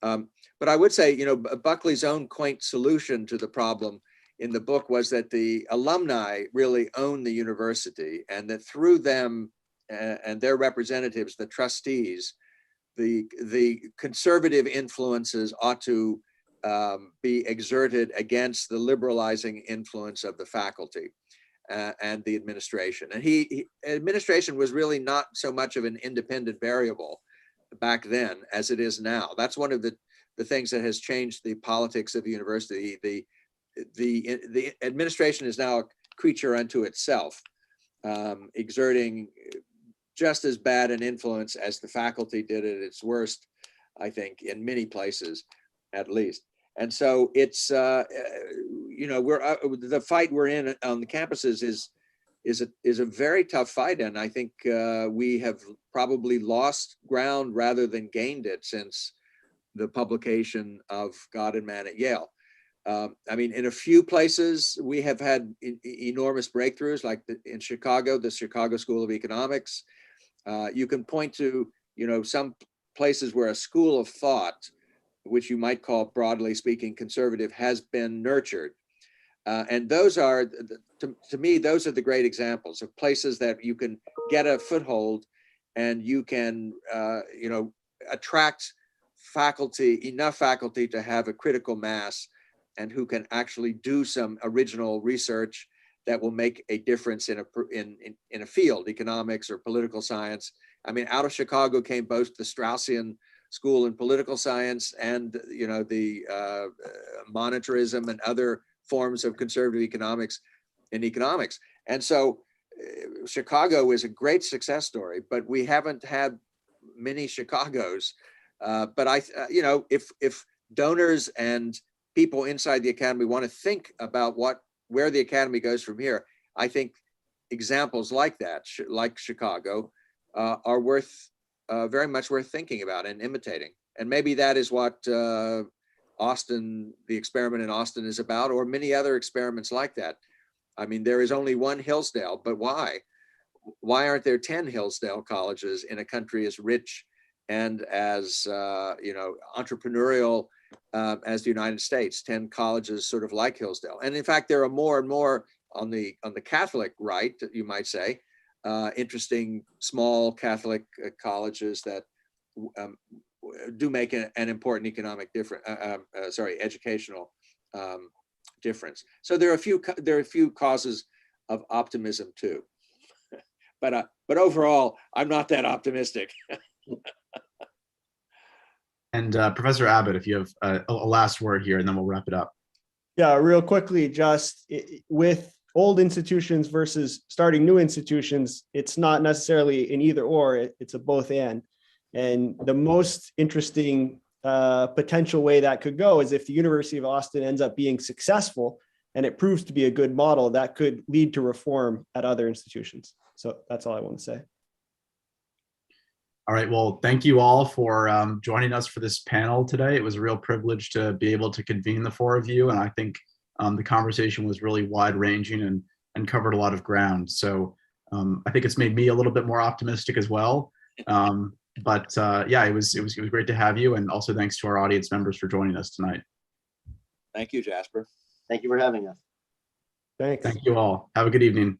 But I would say, you know, Buckley's own quaint solution to the problem in the book was that the alumni really own the university, and that through them and their representatives, the trustees, the conservative influences ought to be exerted against the liberalizing influence of the faculty and the administration. And administration was really not so much of an independent variable back then as it is now. That's one of the things that has changed the politics of the university. The administration is now a creature unto itself, exerting just as bad an influence as the faculty did at its worst, I think, in many places, at least. And so it's, you know, the fight we're in on the campuses is a very tough fight. And I think we have probably lost ground rather than gained it since the publication of God and Man at Yale. I mean, in a few places, we have had enormous breakthroughs, like in Chicago, the Chicago School of Economics. You can point to, you know, some places where a school of thought, which you might call, broadly speaking, conservative, has been nurtured. And those are, to me, those are the great examples of places that you can get a foothold and you can, you know, attract enough faculty to have a critical mass and who can actually do some original research that will make a difference in a field, economics or political science. I mean, out of Chicago came both the Straussian School in Political Science and, you know, the monetarism and other forms of conservative economics in economics. And so Chicago is a great success story, but we haven't had many Chicagos. But you know, if donors and people inside the academy want to think about where the academy goes from here, I think examples like that, like Chicago, are very much worth thinking about and imitating. And maybe that is what Austin, the experiment in Austin, is about, or many other experiments like that. I mean, there is only one Hillsdale, but why? Why aren't there 10 Hillsdale colleges in a country as rich and as you know, entrepreneurial as the United States? 10 colleges sort of like Hillsdale. And in fact, there are more and more on the Catholic right, you might say, interesting small Catholic colleges that do make an important economic difference. Educational difference. So there are a few causes of optimism too. But overall, I'm not that optimistic. And Professor Abbott, if you have a last word here, and then we'll wrap it up. Yeah, real quickly, just with old institutions versus starting new institutions, it's not necessarily an either or, it's a both and. And the most interesting potential way that could go is if the University of Austin ends up being successful and it proves to be a good model, that could lead to reform at other institutions. So that's all I want to say. All right. Well, thank you all for joining us for this panel today. It was a real privilege to be able to convene the four of you. And I think the conversation was really wide ranging and covered a lot of ground. So I think it's made me a little bit more optimistic as well. But yeah, it was great to have you. And also thanks to our audience members for joining us tonight. Thank you, Jasper. Thank you for having us. Thanks. Thank you all. Have a good evening.